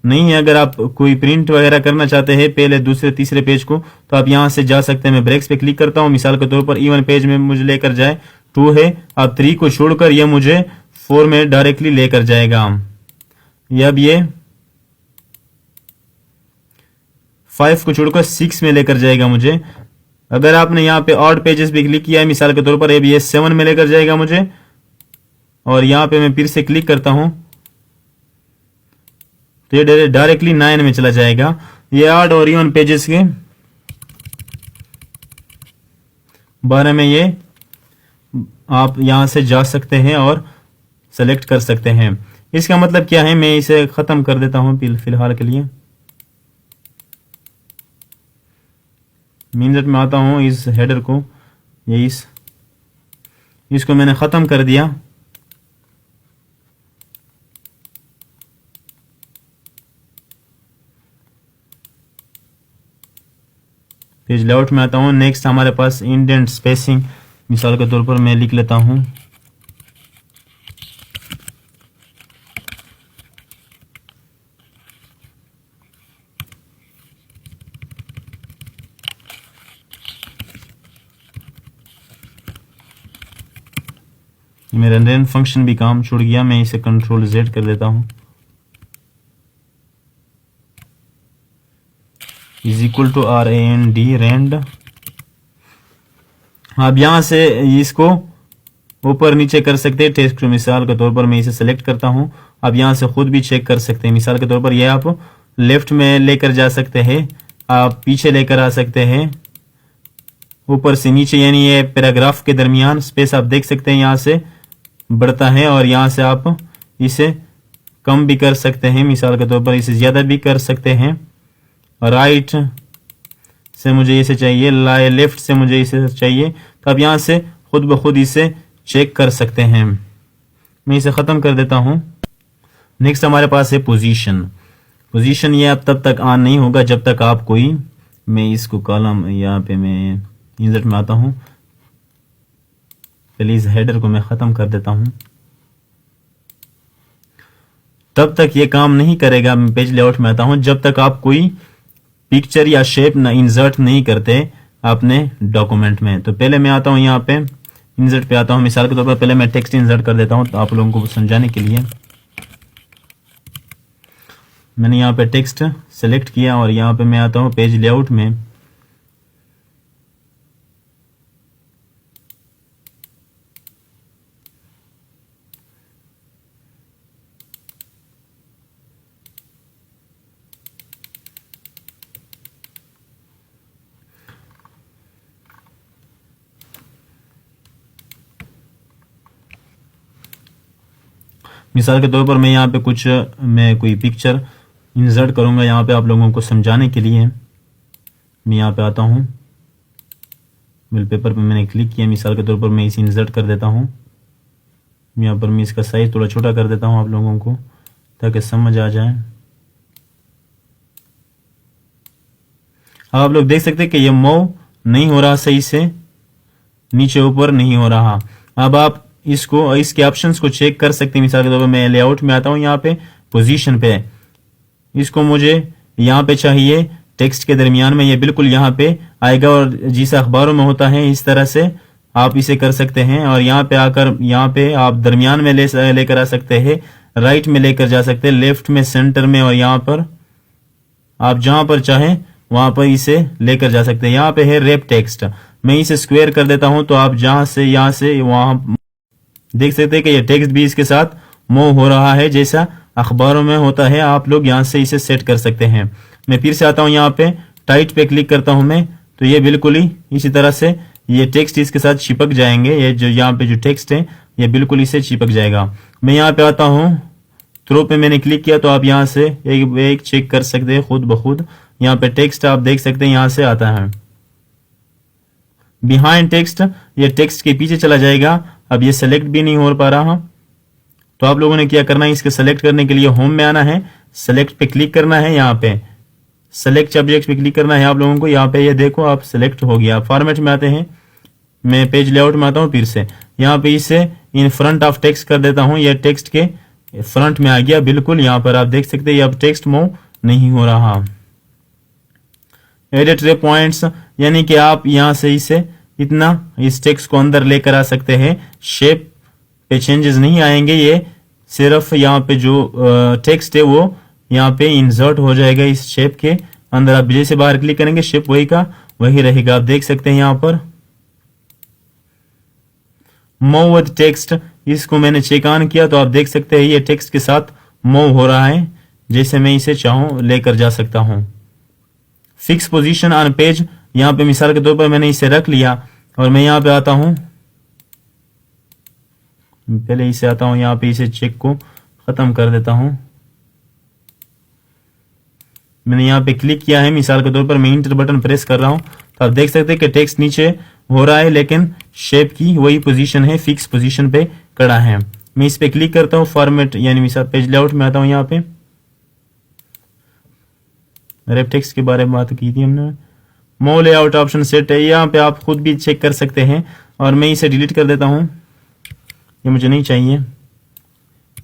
नहीं है, अगर आप कोई प्रिंट वगैरह करना चाहते हैं पहले दूसरे तीसरे पेज को तो आप यहां से जा सकते हैं। मैं ब्रेक्स पे क्लिक करता हूं, मिसाल के तौर पर इवन पेज में मुझे लेकर जाए 2 है, अब 3 को छोड़कर ये मुझे 4 में डायरेक्टली लेकर जाएगा, अब ये 5 को छोड़कर 6 में लेकर जाएगा मुझे। अगर आपने यहाँ पे ऑड पेजेस भी क्लिक किया है मिसाल के तौर पर, अब ये 7 में लेकर जाएगा मुझे, और यहाँ पे मैं फिर से क्लिक करता हूं तो ये डायरेक्टली 9 में चला जाएगा। ये ऑड और इवन पेजेस के बारे में ये आप यहां से जा सकते हैं और सेलेक्ट कर सकते हैं। इसका मतलब क्या है, मैं इसे खत्म कर देता हूं फिलहाल के लिए, मिनट में आता हूं, इस हेडर को ये इसको मैंने खत्म कर दिया। पेज लेआउट में आता हूं, नेक्स्ट हमारे पास इंडेंट स्पेसिंग, मिसाल के तौर पर मैं लिख लेता हूं मेरा रेन फंक्शन भी काम छूट गया, मैं इसे कंट्रोल Z कर देता हूं, is equal to RAND rand, आप यहाँ से इसको ऊपर नीचे कर सकते हैं टेक्स्ट को। मिसाल के तौर पर मैं इसे सेलेक्ट करता हूं। आप यहाँ से खुद भी चेक कर सकते हैं। मिसाल के तौर पर ये आप लेफ्ट में लेकर जा सकते हैं, आप पीछे लेकर आ सकते हैं, ऊपर से नीचे, यानी ये पैराग्राफ के दरमियान स्पेस आप देख सकते हैं यहाँ से बढ़ता है, और यहाँ से आप इसे कम भी कर सकते हैं। मिसाल के तौर पर इसे ज़्यादा भी कर सकते हैं। राइट से मुझे इसे चाहिए, लेफ्ट से मुझे इसे चाहिए, तो आप यहाँ से खुद ब खुद इसे चेक कर सकते हैं। मैं इसे ख़त्म कर देता हूँ। नेक्स्ट हमारे पास है पोजीशन। पोजीशन ये अब तब तक ऑन नहीं होगा जब तक आप कोई, मैं इसको कॉलम यहाँ पे मैं इंसर्ट में आता हूँ, प्लीज हेडर को मैं ख़त्म कर देता हूँ। तब तक ये काम नहीं करेगा, मैं पेज लेआउट में आता हूँ, जब तक आप कोई पिक्चर या शेप ना इंसर्ट नहीं करते अपने डॉक्यूमेंट में। तो पहले मैं आता हूँ यहाँ पे इंसर्ट पे आता हूँ। मिसाल के तौर पर पहले मैं टेक्स्ट इंसर्ट कर देता हूँ, तो आप लोगों को समझाने के लिए मैंने यहाँ पे टेक्स्ट सेलेक्ट किया और यहाँ पे मैं आता हूँ पेज लेआउट में। मिसाल के तौर पर मैं यहाँ पे मैं कोई पिक्चर इंसर्ट करूँगा यहाँ पे आप लोगों को समझाने के लिए। मैं यहाँ पे आता हूँ, बिल पेपर पे मैंने क्लिक किया। मिसाल के तौर पर मैं इसे इंसर्ट कर देता हूँ। यहाँ पर मैं इसका साइज थोड़ा छोटा कर देता हूँ आप लोगों को, ताकि समझ आ जाए। अब आप लोग देख सकते हैं कि ये मूव नहीं हो रहा सही से, नीचे ऊपर नहीं हो रहा। अब आप इसके ऑप्शंस को चेक कर सकते हैं। मिसाल के तौर पर मैं लेआउट में आता हूँ, यहाँ पे पोजीशन पे, इसको मुझे यहाँ पे चाहिए टेक्स्ट के दरमियान में, ये बिल्कुल यहाँ पे आएगा, और जिस अखबारों में होता है इस तरह से आप इसे कर सकते हैं। और यहाँ पे आकर यहाँ पे आप दरमियान में लेकर आ सकते हैं, राइट में लेकर जा सकते हैं, लेफ्ट में, सेंटर में, और यहाँ पर आप जहां पर चाहें वहां पर इसे लेकर जा सकते हैं। यहाँ पे है रैप टेक्स्ट, मैं इसे स्क्वायर कर देता हूं, तो आप जहां से यहाँ से वहां देख सकते हैं कि ये टेक्स्ट भी इसके साथ मूव हो रहा है, जैसा अखबारों में होता है। आप लोग यहाँ से इसे सेट कर सकते हैं। मैं फिर से आता हूँ, यहाँ पे टाइट पे क्लिक करता हूँ मैं, तो ये बिल्कुल ही इसी तरह से ये टेक्स्ट इसके साथ चिपक जाएंगे। ये जो यहाँ पे जो टेक्स्ट है ये बिल्कुल इसे चिपक जाएगा। मैं यहाँ पे आता हूँ, थ्रो पे मैंने क्लिक किया, तो आप यहाँ से एक चेक कर सकते हैं खुद ब खुद। यहाँ पे टेक्स्ट आप देख सकते हैं यहाँ से आता है बिहाइंड टेक्स्ट, ये टेक्स्ट के पीछे चला जाएगा। अब ये सेलेक्ट भी नहीं हो पा रहा, तो आप लोगों ने क्या करना है, इसके सेलेक्ट करने के लिए होम में आना है, सेलेक्ट पे क्लिक करना है, यहाँ पे सेलेक्ट सब्जेक्ट पे क्लिक करना है आप लोगों को। यहाँ पे ये देखो आप सेलेक्ट हो गया। फॉर्मेट में आते हैं, मैं पेज लेआउट में आता हूँ, फिर से यहाँ पे इसे इन फ्रंट ऑफ टेक्स्ट कर देता हूँ। ये टेक्स्ट के फ्रंट में आ गया बिल्कुल। यहाँ पर आप देख सकते हैं अब टेक्स्ट मूव नहीं हो रहा। एडिट रे पॉइंट्स, यानी कि आप यहाँ से इसे इतना इस टेक्स्ट को अंदर लेकर आ सकते हैं। शेप पे चेंजेस नहीं आएंगे, ये सिर्फ यहाँ पे जो टेक्स्ट है वो यहाँ पे इंसर्ट हो जाएगा इस शेप के अंदर। आप जैसे बाहर क्लिक करेंगे शेप वही का वही रहेगा। आप देख सकते हैं यहाँ पर मूव विद टेक्स्ट, इसको मैंने चेक ऑन किया, तो आप देख सकते हैं ये टेक्स्ट के साथ मूव हो रहा है, जैसे मैं इसे चाहूं लेकर जा सकता हूं। फिक्स पोजीशन ऑन पेज, यहाँ पे मिसाल के तौर पर मैंने इसे रख लिया और मैं यहाँ पे आता हूं, पहले इसे आता हूं, यहाँ पे इसे चेक को खत्म कर देता हूं। मैंने यहाँ पे क्लिक किया है, मिसाल के तौर पर मैं इंटर बटन प्रेस कर रहा हूं, तो आप देख सकते हैं कि टेक्स्ट नीचे हो रहा है, लेकिन शेप की वही पोजीशन है, फिक्स पोजीशन पे खड़ा है। मैं इस पे क्लिक करता हूं, फॉर्मेट यानी मिसाल पेज लेआउट में आता हूं। यहाँ पे रैप टेक्स्ट के बारे में बात की थी हमने। मूव लेआउट ऑप्शन सेट है, यहाँ पे आप खुद भी चेक कर सकते हैं। और मैं इसे डिलीट कर देता हूँ, ये मुझे नहीं चाहिए,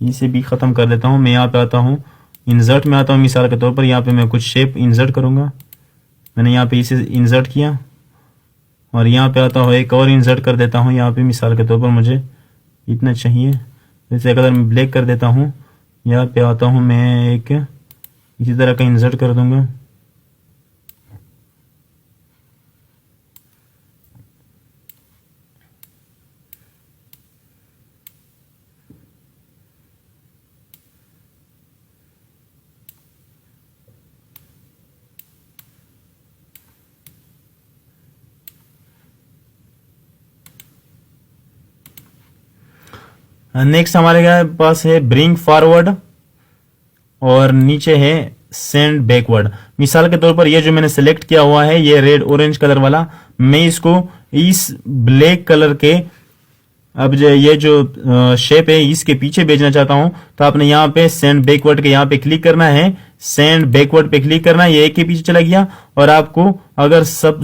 इसे भी खत्म कर देता हूँ। मैं यहाँ पे आता हूँ, इंसर्ट में आता हूँ, मिसाल के तौर पर यहाँ पे मैं कुछ शेप इंसर्ट करूंगा। मैंने यहाँ पे इसे इंसर्ट किया और यहाँ पे आता हूँ, एक और इंसर्ट कर देता हूँ। यहाँ पे मिसाल के तौर पर मुझे इतना चाहिए, जैसे अगर मैं ब्लैक कर देता हूँ, यहाँ पे आता हूँ, मैं एक इसी तरह का इंसर्ट कर दूंगा। नेक्स्ट हमारे पास है ब्रिंग फॉरवर्ड और नीचे है सेंड बैकवर्ड। मिसाल के तौर पर ये जो मैंने सेलेक्ट किया हुआ है ये रेड ऑरेंज कलर वाला, मैं इसको इस ब्लैक कलर के अब ये जो शेप है इसके पीछे भेजना चाहता हूं, तो आपने यहाँ पे सेंड बैकवर्ड के यहाँ पे क्लिक करना है, सेंड बैकवर्ड पे क्लिक करना है, ये एक के पीछे चला गया। और आपको अगर सब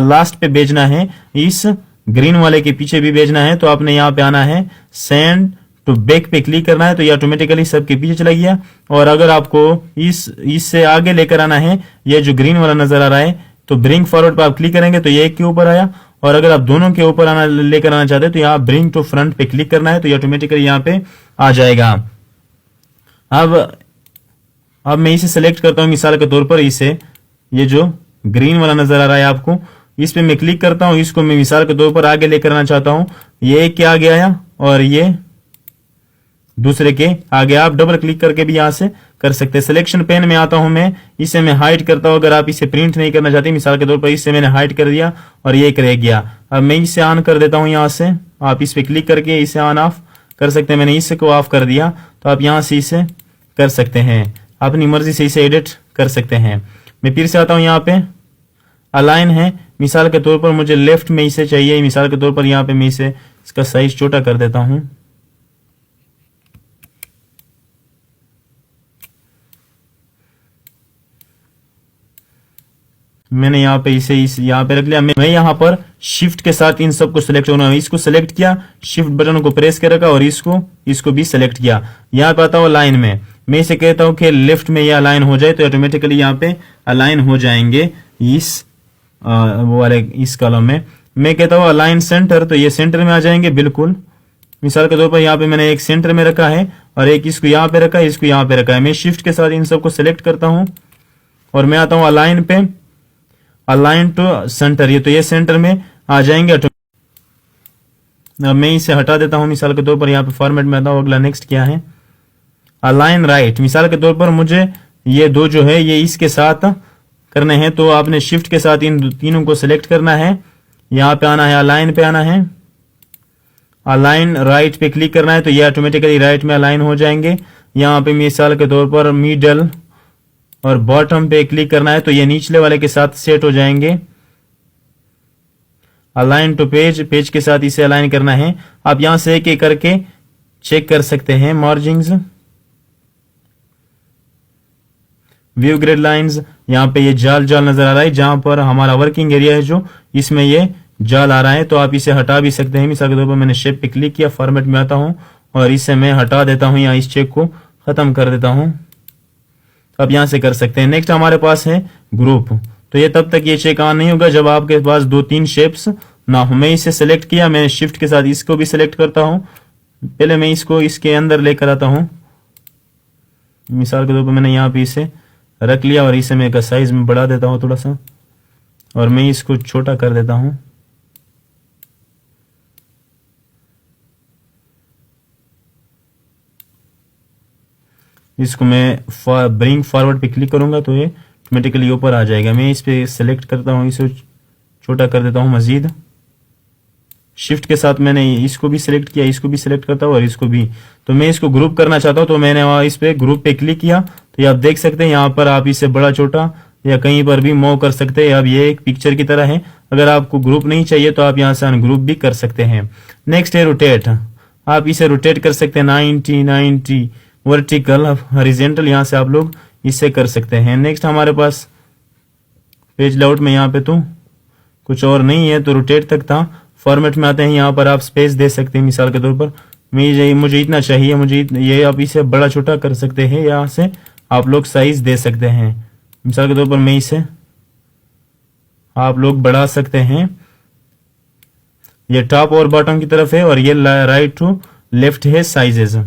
लास्ट पे भेजना है, इस ग्रीन वाले के पीछे भी भेजना है, तो आपने यहाँ पे आना है, सेंड टू बैक पे क्लिक करना है, तो ये ऑटोमेटिकली सबके पीछे चला गया। और अगर आपको इससे आगे लेकर आना है, ये जो ग्रीन वाला नजर आ रहा है, तो ब्रिंग फॉरवर्ड पर आप क्लिक करेंगे तो ये एक के ऊपर आया। और अगर आप दोनों के ऊपर लेकर आना चाहते हैं तो यहाँ ब्रिंग टू फ्रंट पे क्लिक करना है, तो ये ऑटोमेटिकली यहाँ पे आ जाएगा। अब मैं इसे सेलेक्ट करता हूं, मिसाल के तौर पर इसे, ये जो ग्रीन वाला नजर आ रहा है आपको, इस पे मैं क्लिक करता हूं, इसको मैं मिसाल के तौर पर आगे लेकर आना चाहता हूं, ये एक के आगे आया और ये दूसरे के आगे। आप डबल क्लिक करके भी यहां से कर सकते हैं। सिलेक्शन पेन में आता हूं मैं, इसे मैं हाइड करता हूं। अगर आप इसे प्रिंट नहीं करना चाहते, मिसाल के तौर पर इसे मैंने हाइड कर दिया और ये एक रह गया। अब मैं इसे ऑन कर देता हूं यहां से, आप इस पे क्लिक करके इसे ऑन ऑफ कर सकते हैं। मैंने इसे को ऑफ कर दिया, तो आप यहां से इसे कर सकते हैं, अपनी मर्जी से इसे एडिट कर सकते हैं। मैं फिर से आता हूं, यहाँ पे अलाइन है, मिसाल के तौर पर मुझे लेफ्ट में इसे चाहिए, मिसाल के तौर पर यहाँ पे मैं इसे इसका साइज छोटा कर देता हूं। मैंने यहाँ पे इसे यहाँ पे रख लिया। मैं यहाँ पर शिफ्ट के साथ इन सबको सिलेक्ट करना, इसको सिलेक्ट किया, शिफ्ट बटन को प्रेस कर रखा और इसको भी सिलेक्ट किया। यहाँ पे आता हूँ लाइन में, मैं इसे कहता हूँ कि लेफ्ट में ये अलाइन हो जाए, तो ऑटोमेटिकली यहाँ पे अलाइन हो जाएंगे इस वो वाले इस कॉलम में। मैं कहता हूँ अलाइन सेंटर, तो ये सेंटर में आ जाएंगे बिल्कुल। मिसाल के तौर पर यहाँ पे मैंने एक सेंटर में रखा है और एक इसको यहाँ पे रखा है, इसको यहाँ पे रखा है। मैं शिफ्ट के साथ इन सबको सिलेक्ट करता हूँ और मैं आता हूँ अलाइन पे, अलाइन टू सेंटर, ये तो ये सेंटर में आ जाएंगे। अब मैं इसे हटा देता हूं, मिसाल के तौर पर यहाँ पे फॉर्मेट में आता हूं। अगला नेक्स्ट क्या है, अलाइन राइट। मिसाल के तौर पर मुझे ये दो जो है ये इसके साथ करने हैं, तो आपने शिफ्ट के साथ इन तीनों को सिलेक्ट करना है, यहाँ पे आना है, अलाइन पे आना है, अलाइन राइट पे क्लिक करना है, तो ये ऑटोमेटिकली राइट में अलाइन हो जाएंगे। यहाँ पे मिसाल के तौर पर मिडल और बॉटम पे क्लिक करना है, तो ये निचले वाले के साथ सेट हो जाएंगे। अलाइन टू पेज, पेज के साथ इसे अलाइन करना है। आप यहां से एक एक करके चेक कर सकते हैं। मार्जिंग्स, व्यू ग्रिड लाइंस, यहाँ पे ये जाल नजर आ रहा है, जहां पर हमारा वर्किंग एरिया है जो इसमें ये जाल आ रहा है, तो आप इसे हटा भी सकते हैं। मिसाल के तौर पर मैंने शेप पे क्लिक किया, फॉर्मेट में आता हूं और इसे मैं हटा देता हूं, या इस चेक को खत्म कर देता हूं। आप यहां से कर सकते हैं। नेक्स्ट हमारे पास है ग्रुप, तो ये तब तक ये चेक ऑन नहीं होगा जब आपके पास 2-3 शेप्स ना हो। मैं इसे सेलेक्ट किया, मैं शिफ्ट के साथ इसको भी सिलेक्ट करता हूं। पहले मैं इसको इसके अंदर लेकर आता हूं, मिसाल के तौर पर मैंने यहाँ पे इसे रख लिया और इसे मैं साइज में बढ़ा देता हूं थोड़ा सा, और मैं इसको छोटा कर देता हूं। इसको मैं ब्रिंग फॉरवर्ड पे क्लिक करूंगा तो ये ऑटोमेटिकली ऊपर आ जाएगा। मैं इस पे सेलेक्ट करता हूं, इसे छोटा कर देता हूं मजीद। शिफ्ट के साथ मैंने इसको भी सिलेक्ट किया, इसको भी सिलेक्ट करता हूं और इसको भी। तो मैं इसको ग्रुप करना चाहता हूं, तो मैंने वहां इस पे ग्रुप पे क्लिक किया, तो ये आप देख सकते हैं यहाँ पर आप इसे बड़ा छोटा या कहीं पर भी मूव कर सकते हैं। अब ये एक पिक्चर की तरह है। अगर आपको ग्रुप नहीं चाहिए तो आप यहाँ से अनग्रुप भी कर सकते हैं। नेक्स्ट है रोटेट, आप इसे रोटेट कर सकते हैं 90 वर्टिकल, हॉरिजॉन्टल, यहाँ से आप लोग इसे कर सकते हैं। नेक्स्ट हमारे पास पेज लेआउट में यहाँ पे तो कुछ और नहीं है, तो रोटेट तक था। फॉर्मेट में आते हैं, यहाँ पर आप स्पेस दे सकते हैं। मिसाल के तौर पर मुझे इतना चाहिए, मुझे ये आप इसे बड़ा छोटा कर सकते हैं, यहाँ से आप लोग साइज दे सकते हैं। मिसाल के तौर पर मैं इसे आप लोग बढ़ा सकते हैं। ये टॉप और बॉटम की तरफ है और ये राइट टू लेफ्ट है साइजेस,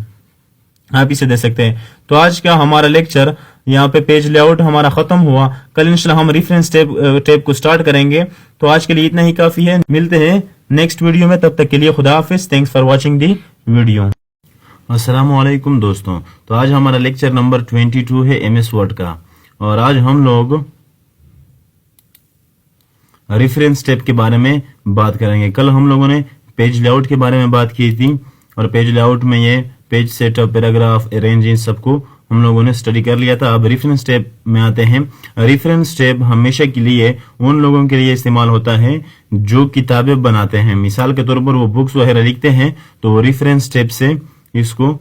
आप इसे दे सकते हैं। तो आज का हमारा लेक्चर यहाँ पे पेज लेआउट हमारा खत्म हुआ। कल इंशाल्लाह हम रेफरेंस टैब को स्टार्ट करेंगे। तो आज के लिए इतना ही काफी है। मिलते हैं नेक्स्ट वीडियो में, तब तक के लिए खुदा हाफिज। Thanks for watching the video. अस्सलाम वालेकुम दोस्तों, तो आज हमारा लेक्चर नंबर 22 है MS वर्ड का, और आज हम लोग रेफरेंस टैब के बारे में बात करेंगे। कल हम लोगों ने पेज लेआउट के बारे में बात की थी और पेज लेआउट में ये पेज सेटअप, पैराग्राफ, अरेंज, इन सबको हम लोगों ने स्टडी कर लिया था। अब रेफरेंस टैब में आते हैं। रेफरेंस टैब हमेशा के लिए उन लोगों के लिए इस्तेमाल होता है जो किताबें बनाते हैं। मिसाल के तौर पर वो बुक्स वगैरह लिखते हैं तो वो रेफरेंस टैब से इसको,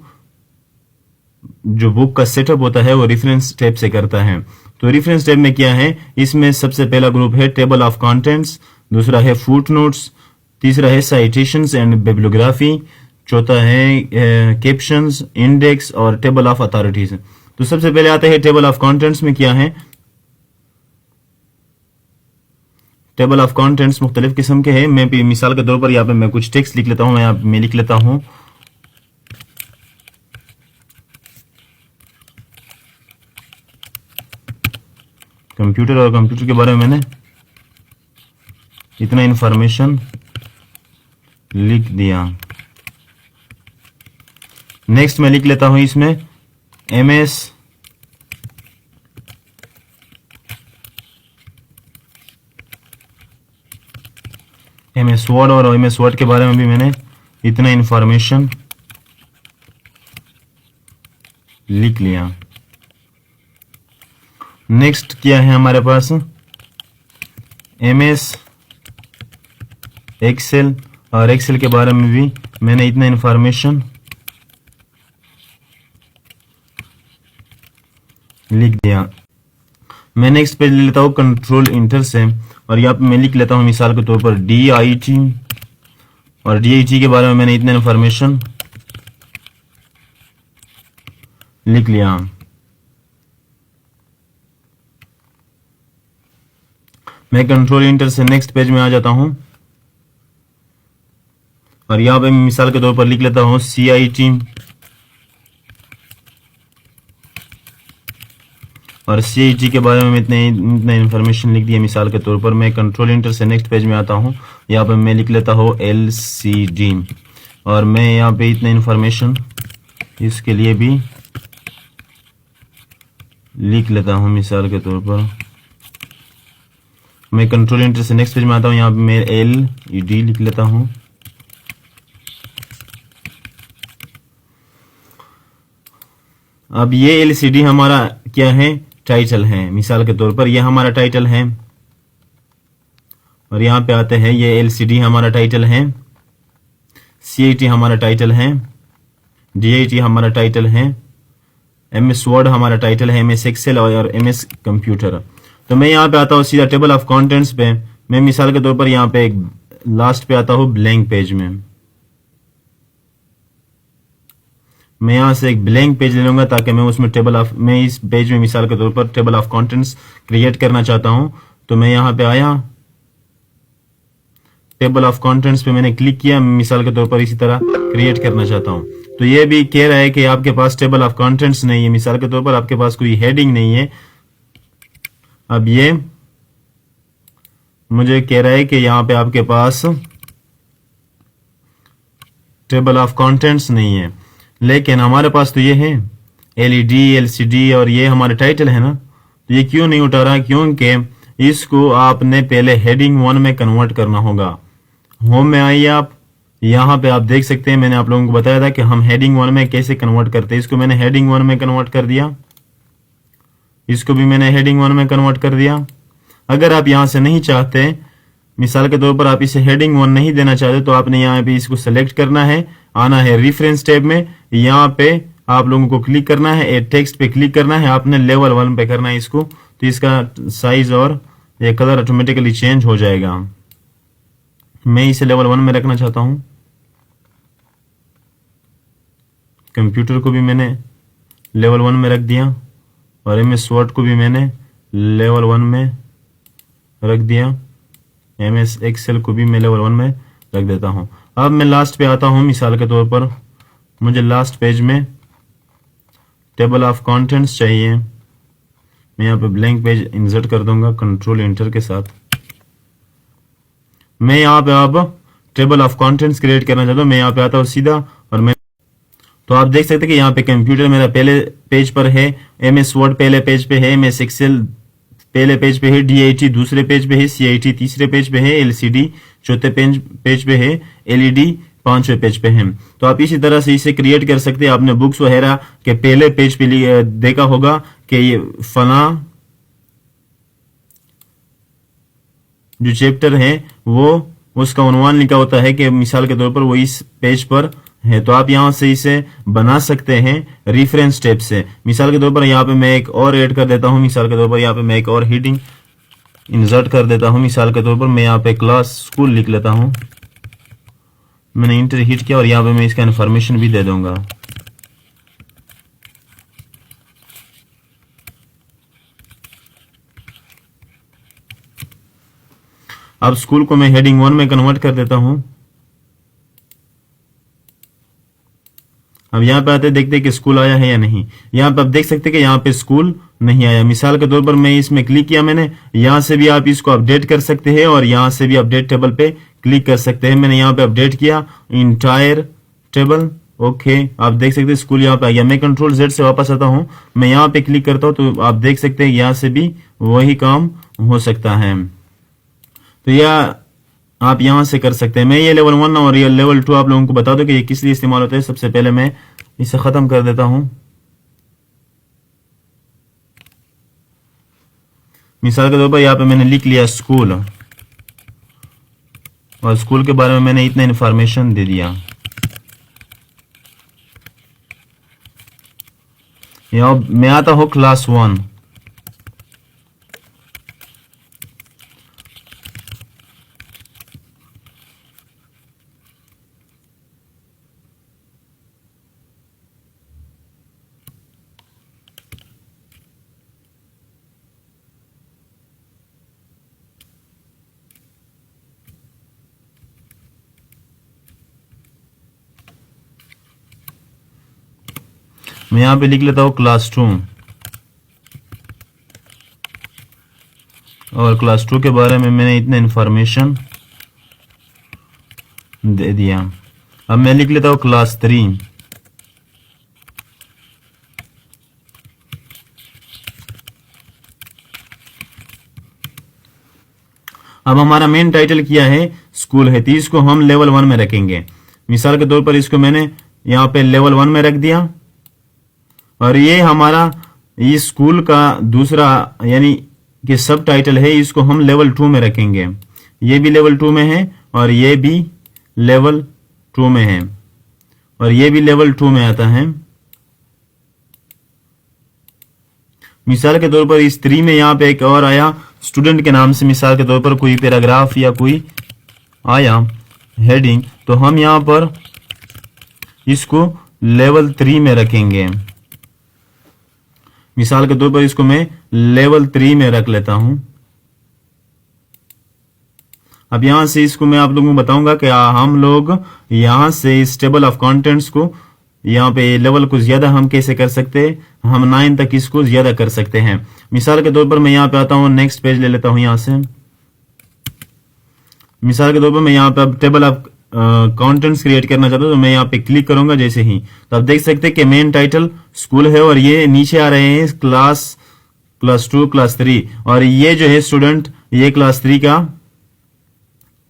जो बुक का सेटअप होता है वो रेफरेंस टैब से करता है। तो रेफरेंस टैब में क्या है, इसमें सबसे पहला ग्रुप है टेबल ऑफ कंटेंट्स, दूसरा है फुटनोट्स, तीसरा है साइटेशंस एंड बिब्लियोग्राफी, चौथा है कैप्शंस, इंडेक्स और टेबल ऑफ अथॉरिटीज। तो सबसे पहले आते हैं टेबल ऑफ कंटेंट्स में क्या है। टेबल ऑफ कंटेंट्स मुख्तलिफ किस्म के हैं। मैं भी मिसाल के तौर पर यहाँ पे मैं कुछ टेक्स्ट लिख लेता हूँ। मैं लिख लेता हूँ कंप्यूटर, और कंप्यूटर के बारे में मैंने इतना इंफॉर्मेशन लिख दिया। नेक्स्ट मैं लिख लेता हूं इसमें एमएस वर्ड, और एमएस वर्ड के बारे में भी मैंने इतना इंफॉर्मेशन लिख लिया। नेक्स्ट क्या है हमारे पास, एमएस एक्सेल, और एक्सेल के बारे में भी मैंने इतना इंफॉर्मेशन लिख दिया। मैं नेक्स्ट पेज ले लेता हूँ कंट्रोल इंटर से, और यहाँ पे मैं लिख लेता हूँ मिसाल के तौर पर DIT, और DIT के बारे में मैंने इतना इंफॉर्मेशन लिख लिया। मैं कंट्रोल इंटर से नेक्स्ट पेज में आ जाता हूं, और यहां पे मैं मिसाल के तौर पर लिख लेता हूं CIT, और CIT के बारे में इतना इंफॉर्मेशन लिख दिया। मिसाल के तौर पर मैं कंट्रोल इंटर से नेक्स्ट पेज में आता हूं, यहाँ पे मैं लिख लेता हूं LCD, और मैं यहाँ पे इतना इंफॉर्मेशन इसके लिए भी लिख लेता हूं। मिसाल के तौर पर मैं कंट्रोल इंटर से नेक्स्ट पेज में आता हूं, यहाँ पे मैं LED लिख लेता हूं। अब ये LCD हमारा क्या है, टाइटल है। मिसाल के तौर पर ये हमारा टाइटल है, और यहाँ पे आते हैं ये LCD हमारा टाइटल है, CIT हमारा टाइटल है, DIT हमारा टाइटल है, MS वर्ड हमारा टाइटल है, MS एक्सेल और MS कंप्यूटर। तो मैं यहाँ पे आता हूँ सीधा टेबल ऑफ कंटेंट्स पे। मैं मिसाल के तौर पर यहाँ पे एक लास्ट पे आता हूँ ब्लैंक पेज में। मैं यहाँ से एक ब्लैंक पेज ले लूंगा ताकि मैं उसमें मैं इस पेज में मिसाल के तौर पर टेबल ऑफ कंटेंट्स क्रिएट करना चाहता हूँ। तो मैं यहाँ पे आया, टेबल ऑफ कंटेंट्स पे मैंने क्लिक किया, मिसाल के तौर पर इसी तरह क्रिएट करना चाहता हूँ। तो ये भी कह रहा है कि आपके पास टेबल ऑफ कंटेंट्स नहीं है, मिसाल के तौर पर आपके पास कोई हेडिंग नहीं है। अब ये मुझे कह रहा है कि यहाँ पे आपके पास टेबल ऑफ कंटेंट्स नहीं है, लेकिन हमारे पास तो ये है LED, LCD और ये हमारे टाइटल है ना। तो ये क्यों नहीं उठा रहा, क्योंकि इसको आपने पहले हेडिंग 1 में कन्वर्ट करना होगा। होम में आइए आप, यहाँ पे आप देख सकते हैं मैंने आप लोगों को बताया था कि हम हेडिंग 1 में कैसे कन्वर्ट करते हैं। इसको मैंने हेडिंग 1 में कन्वर्ट कर दिया, इसको भी मैंने हेडिंग 1 में कन्वर्ट कर दिया। अगर आप यहां से नहीं चाहते, मिसाल के तौर पर आप इसे हेडिंग 1 नहीं देना चाहते, तो आपने यहाँ पे इसको सेलेक्ट करना है, आना है रेफरेंस टैब में, यहाँ पे आप लोगों को क्लिक करना है, एड टेक्स्ट पे क्लिक करना है, आपने लेवल 1 पे करना है इसको। तो इसका साइज और ये कलर ऑटोमेटिकली चेंज हो जाएगा। मैं इसे लेवल 1 में रखना चाहता हूं। कंप्यूटर को भी मैंने लेवल 1 में रख दिया, और MS वर्ड को भी मैंने लेवल 1 में रख दिया, MS एक्सेल को भी मैं लेवल 1 में रख देता हूं। अब मैं लास्ट पे आता हूं, मिसाल के तौर पर मुझे लास्ट पेज में टेबल ऑफ कंटेंट्स चाहिए। मैं यहाँ पे ब्लैंक पेज इंसर्ट कर दूंगा कंट्रोल इंटर के साथ। मैं यहाँ पे अब टेबल ऑफ कंटेंट्स क्रिएट करना चाहता हूँ। मैं यहाँ पे आता हूँ सीधा, और मैं तो आप देख सकते हैं कि यहाँ पे कंप्यूटर मेरा पहले पेज पर है, MS वर्ड पहले पेज पे है, MS एक्सेल पहले पेज पे है, DIT दूसरे पेज पे है, CIT तीसरे पेज पे है, LCD चौथे पेज पे है, LED 5वें पेज पे हैं। तो आप इसी तरह से इसे क्रिएट कर सकते हैं। आपने बुक्स वगैरह के पहले पेज पे देखा होगा कि ये फला जो चैप्टर है वो उसका उन्वान लिखा होता है कि मिसाल के तौर पर वो इस पेज पर है। तो आप यहां से इसे बना सकते हैं रेफरेंस टैब से। मिसाल के तौर पर यहाँ पे मैं एक और ऐड कर देता हूँ। मिसाल के तौर पर यहाँ पे मैं एक और हेडिंग इंसर्ट कर देता हूँ। मिसाल के तौर पर मैं यहाँ पे क्लास स्कूल लिख लेता हूँ। मैंने इंटर हिट किया और यहाँ पे मैं इसका इन्फॉर्मेशन भी दे दूंगा। अब स्कूल को मैं हेडिंग 1 में कन्वर्ट कर देता हूं। अब यहाँ पे आते देखते कि स्कूल आया है या नहीं। यहाँ पे आप देख सकते कि यहाँ पे स्कूल नहीं आया। मिसाल के तौर पर मैं इसमें क्लिक किया मैंने, यहाँ से भी आप इसको अपडेट कर सकते हैं और यहाँ से भी अपडेट टेबल पे क्लिक कर सकते हैं। मैंने यहाँ पे अपडेट किया इंटायर टेबल। ओके, आप देख सकते हैं स्कूल यहाँ पे आ गया। मैं कंट्रोल Z से वापस आता हूँ, मैं यहाँ पे क्लिक करता हूँ तो आप देख सकते हैं यहाँ से भी वही काम हो सकता है। तो यह आप यहां से कर सकते हैं। मैं ये लेवल 1 और ये लेवल 2 आप लोगों को बता दूं कि ये किस लिए इस्तेमाल होता है। सबसे पहले मैं इसे खत्म कर देता हूं। मिसाल के तौर पर यहाँ पे मैंने लिख लिया स्कूल और स्कूल के बारे में मैंने इतना इंफॉर्मेशन दे दिया। यहाँ मैं आता हूं क्लास 1। मैं यहां पे लिख लेता हूं क्लास 2 और क्लास 2 के बारे में मैंने इतना इंफॉर्मेशन दे दिया। अब मैं लिख लेता हूं क्लास 3। अब हमारा मेन टाइटल किया है स्कूल है, तो इसको हम लेवल 1 में रखेंगे। मिसाल के तौर पर इसको मैंने यहां पे लेवल 1 में रख दिया और ये हमारा इस स्कूल का दूसरा यानी कि सब टाइटल है, इसको हम लेवल 2 में रखेंगे। ये भी लेवल 2 में है और ये भी लेवल 2 में है और ये भी लेवल 2 में आता है। मिसाल के तौर पर इस 3 में यहाँ पे एक और आया स्टूडेंट के नाम से। मिसाल के तौर पर कोई पैराग्राफ या कोई आया हेडिंग, तो हम यहाँ पर इसको लेवल 3 में रखेंगे। मिसाल के तौर पर इसको मैं लेवल 3 में रख लेता हूं। अब यहां से इसको मैं आप लोगों को बताऊंगा कि हम लोग यहां से इस टेबल ऑफ कंटेंट्स को यहाँ पे लेवल को ज्यादा हम कैसे कर सकते हैं। हम 9 तक इसको ज्यादा कर सकते हैं। मिसाल के तौर पर मैं यहाँ पे आता हूँ, नेक्स्ट पेज ले लेता हूं यहां से। मिसाल के तौर पर मैं यहाँ पे अब टेबल ऑफ कंटेंट्स क्रिएट करना चाहता हूं, तो मैं यहाँ पे क्लिक करूंगा जैसे ही, तो आप देख सकते हैं कि मेन टाइटल स्कूल है और ये नीचे आ रहे हैं क्लास 2 क्लास 3 और ये जो है स्टूडेंट ये क्लास 3 का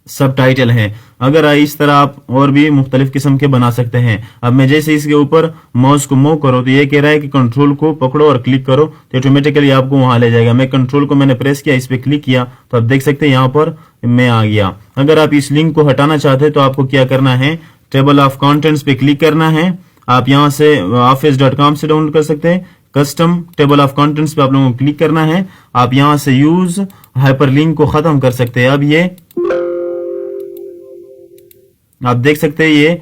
सब टाइटल है। अगर इस तरह आप और भी मुख्तलिफ किस्म के बना सकते हैं। अब मैं जैसे इसके ऊपर माउस को मूव करो तो ये कह रहा है कि कंट्रोल को पकड़ो और क्लिक करो, तो ऑटोमेटिकली आपको वहां ले जाएगा। मैं कंट्रोल को मैंने प्रेस किया, इस पे क्लिक किया तो आप देख सकते हैं यहाँ पर मैं आ गया। अगर आप इस लिंक को हटाना चाहते हैं तो आपको क्या करना है, टेबल ऑफ कंटेंट्स पे क्लिक करना है। आप यहाँ से office.com से डाउनलोड कर सकते हैं। कस्टम टेबल ऑफ कंटेंट्स पे आप लोगों को क्लिक करना है। आप यहाँ से यूज हाइपरलिंक को खत्म कर सकते हैं। अब ये आप देख सकते हैं ये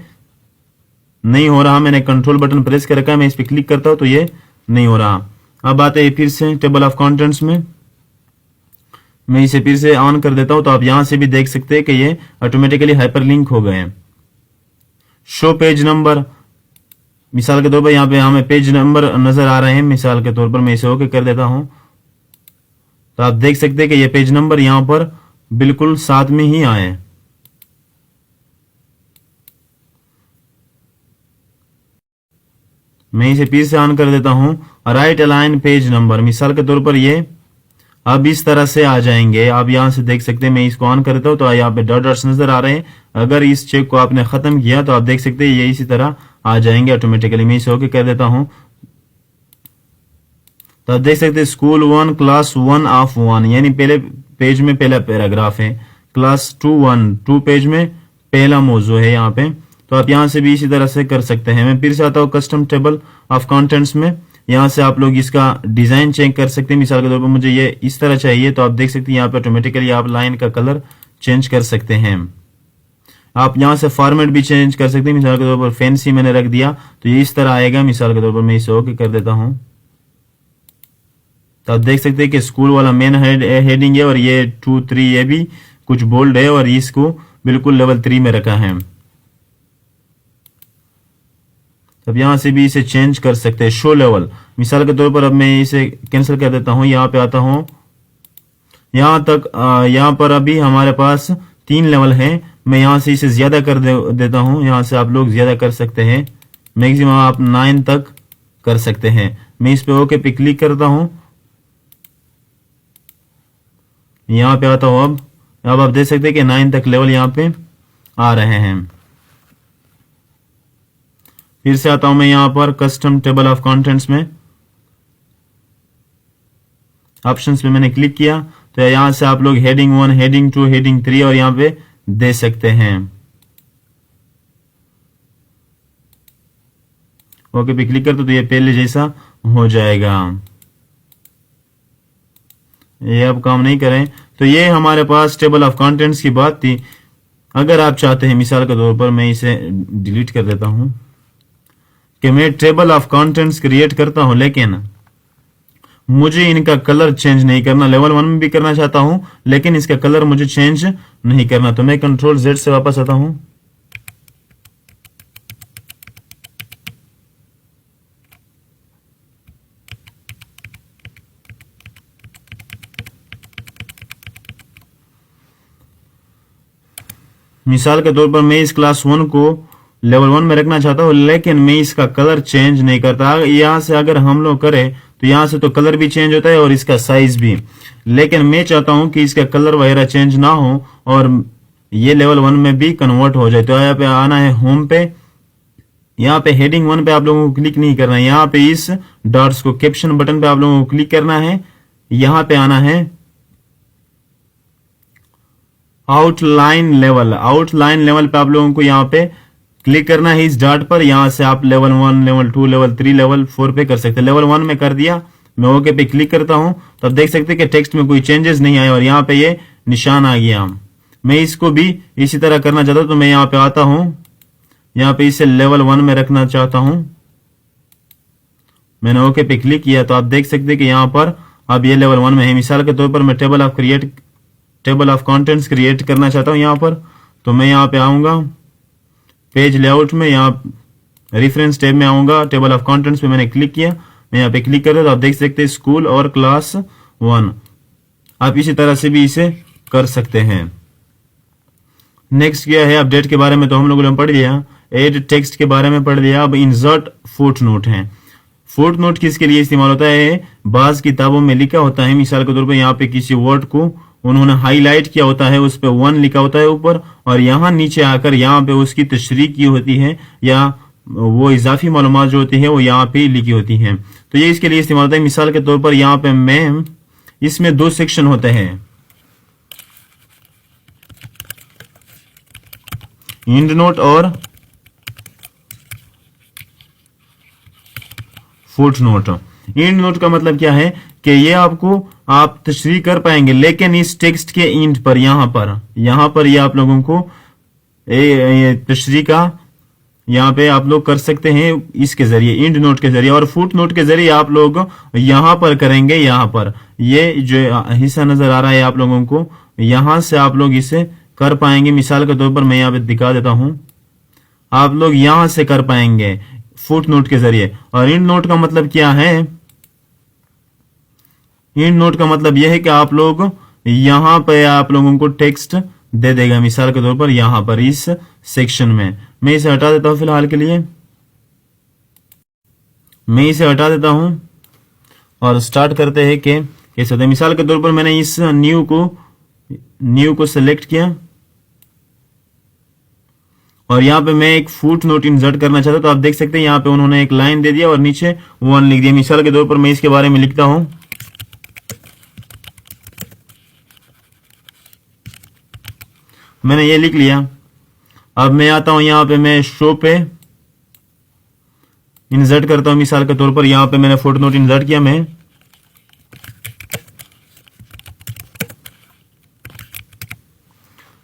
नहीं हो रहा। मैंने कंट्रोल बटन प्रेस कर रखा है, मैं इस पे क्लिक करता हूं तो ये नहीं हो रहा। अब आते हैं फिर से टेबल ऑफ कंटेंट्स में, मैं इसे फिर से ऑन कर देता हूं तो आप यहां से भी देख सकते हैं कि ये ऑटोमेटिकली हाइपरलिंक हो गए हैं। शो पेज नंबर, मिसाल के तौर पर यहाँ पे हमें पेज नंबर नजर आ रहे हैं। मिसाल के तौर पर मैं इसे ओके कर देता हूं तो आप देख सकते हैं कि ये पेज नंबर यहां पर बिल्कुल साथ में ही आए। मैं इसे फिर से ऑन कर देता हूं। राइट अलाइन पेज नंबर, मिसाल के तौर पर ये अब इस तरह से आ जाएंगे। आप यहाँ से देख सकते हैं, मैं इसको ऑन करता हूँ तो यहाँ पे डॉट डॉट्स नजर आ रहे हैं। अगर इस चेक को आपने खत्म किया तो आप देख सकते हैं ये इसी तरह आ जाएंगे ऑटोमेटिकली। मैं इसे ओके कर देता हूँ तो आप देख सकते हैं स्कूल 1 क्लास 1 ऑफ 1, यानी पहले पेज में पहला पैराग्राफ है। क्लास 2 पेज में पहला मौजू है यहाँ पे। तो आप यहाँ से भी इसी तरह से कर सकते हैं। मैं फिर से आता हूँ कस्टम टेबल ऑफ कंटेंट्स में। यहाँ से आप लोग इसका डिजाइन चेंज कर सकते हैं। मिसाल के तौर पर मुझे ये इस तरह चाहिए तो आप देख सकते हैं यहाँ पे ऑटोमेटिकली आप लाइन का कलर चेंज कर सकते हैं। आप यहाँ से फॉर्मेट भी चेंज कर सकते हैं। मिसाल के तौर पर फैंसी मैंने रख दिया तो ये इस तरह आएगा। मिसाल के तौर पर मैं इसे ओके कर देता हूँ तो आप देख सकते हैं कि स्कूल वाला मेन हेडिंग है और ये 2 3 ये भी कुछ बोल्ड है और इसको बिल्कुल लेवल 3 में रखा है। अब यहाँ से भी इसे चेंज कर सकते हैं। शो लेवल मिसाल के तौर पर अब मैं इसे कैंसिल कर देता हूँ। यहाँ पे आता हूँ, यहाँ तक यहाँ पर अभी हमारे पास 3 लेवल है। मैं यहाँ से इसे ज्यादा कर देता हूँ। यहाँ से आप लोग ज्यादा कर सकते हैं, मैक्सिमम आप 9 तक कर सकते हैं। मैं इस पे ओके पे क्लिक करता हूँ। यहाँ पे आता हूँ। अब आप देख सकते हैं कि 9 तक लेवल यहाँ पे आ रहे हैं। फिर से आता हूं मैं यहाँ पर कस्टम टेबल ऑफ कंटेंट्स में। ऑप्शंस पे मैंने क्लिक किया तो यहां से आप लोग हेडिंग 1, हेडिंग 2, हेडिंग 3 और यहाँ पे दे सकते हैं। ओके पे क्लिक करते तो ये पहले जैसा हो जाएगा। ये अब काम नहीं करें तो ये हमारे पास टेबल ऑफ कंटेंट्स की बात थी। अगर आप चाहते हैं, मिसाल के तौर पर मैं इसे डिलीट कर देता हूं कि मैं टेबल ऑफ कंटेंट्स क्रिएट करता हूं लेकिन मुझे इनका कलर चेंज नहीं करना। लेवल 1 में भी करना चाहता हूं लेकिन इसका कलर मुझे चेंज नहीं करना, तो मैं कंट्रोल Z से वापस आता हूं। मिसाल के तौर पर मैं इस क्लास 1 को लेवल 1 में रखना चाहता हूं लेकिन मैं इसका कलर चेंज नहीं करता। यहां से अगर हम लोग करें तो यहां से तो कलर भी चेंज होता है और इसका साइज भी, लेकिन मैं चाहता हूं कि इसका कलर वगैरह चेंज ना हो और ये लेवल 1 में भी कन्वर्ट हो जाए। तो यहाँ पे आना है होम पे। यहाँ पे हेडिंग 1 पे आप लोगों को क्लिक नहीं करना है। यहाँ पे इस डॉट्स को कैप्शन बटन पे आप लोगों को क्लिक करना है। यहाँ पे आना है आउटलाइन लेवल। आउटलाइन लेवल पे आप लोगों को यहाँ पे क्लिक करना है इस डॉट पर। यहां से आप लेवल 1, लेवल 2, लेवल 3, लेवल 4 पे कर सकते हैं। लेवल 1 में कर दिया, मैं ओके पे क्लिक करता हूं तो आप देख सकते हैं कि टेक्स्ट में कोई चेंजेस नहीं आए और यहाँ पे ये निशान आ गया। मैं इसको भी इसी तरह करना चाहता हूं तो मैं यहाँ पे आता हूं, यहाँ पे इसे लेवल 1 में रखना चाहता हूं। मैंने ओके पे क्लिक किया तो आप देख सकते हैं कि यहाँ पर अब ये लेवल 1 में है। मिसाल के तौर पर मैं टेबल ऑफ कंटेंट्स क्रिएट करना चाहता हूं यहाँ पर, तो मैं यहाँ पे आऊंगा पेज लेआउट में, यहाँ रेफरेंस टैब में आऊंगा, टेबल ऑफ कंटेंट्स पे मैंने क्लिक किया। मैं यहाँ पे क्लिक करता तो आप देख सकते हैं स्कूल और क्लास 1। आप इसी तरह से भी इसे कर सकते हैं। नेक्स्ट क्या है, अपडेट के बारे में तो हम लोगों ने पढ़ लिया, एड टेक्स्ट के बारे में पढ़ लिया। अब इंसर्ट फुट नोट है। फुट नोट किसके लिए इस्तेमाल होता है? बाज किताबों में लिखा होता है, मिसाल के तौर पर यहाँ पे किसी वर्ड को उन्होंने हाईलाइट किया होता है, उस पे 1 लिखा होता है ऊपर, और यहाँ नीचे आकर यहाँ पे उसकी तशरीह की होती है या वो इजाफी मालूमात जो होती है वो यहाँ पे लिखी होती है। तो ये इसके लिए इस्तेमाल होता है। मिसाल के तौर पर यहाँ पे मैं इसमें 2 सेक्शन होते हैं, एंड नोट और फुट नोट। एंड नोट का मतलब क्या है कि ये आपको आप तशरीह कर पाएंगे लेकिन इस टेक्स्ट के एंड पर यहाँ पर ये आप लोगों को तशरीह का यहाँ पे आप लोग कर सकते हैं इसके जरिए, एंड नोट के जरिए। और फुट नोट के जरिए आप लोग यहाँ पर करेंगे। यहाँ पर ये जो हिस्सा नजर आ रहा है आप लोगों को, यहां से आप लोग इसे कर पाएंगे। मिसाल के तौर पर मैं यहाँ पे दिखा देता हूं, आप लोग यहां से कर पाएंगे फुट नोट के जरिए। और एंड नोट का मतलब क्या है? एंड नोट का मतलब यह है कि आप लोग यहां पे आप लोगों को टेक्स्ट दे देगा। मिसाल के तौर पर यहां पर इस सेक्शन में मैं इसे हटा देता हूं, फिलहाल के लिए मैं इसे हटा देता हूं और स्टार्ट करते हैं कि कैसे होता है। मिसाल के तौर पर मैंने इस न्यू को सेलेक्ट किया और यहाँ पे मैं एक फुट नोट इंसर्ट करना चाहता हूं, तो आप देख सकते हैं यहाँ पे उन्होंने एक लाइन दे दिया और नीचे 1 लिख दिया। मिसाल के तौर पर मैं इसके बारे में लिखता हूं, मैंने ये लिख लिया। अब मैं आता हूं यहाँ पे, मैं शो पे इंसर्ट करता हूं। मिसाल के तौर पर यहाँ पे मैंने फुट नोट इंसर्ट किया,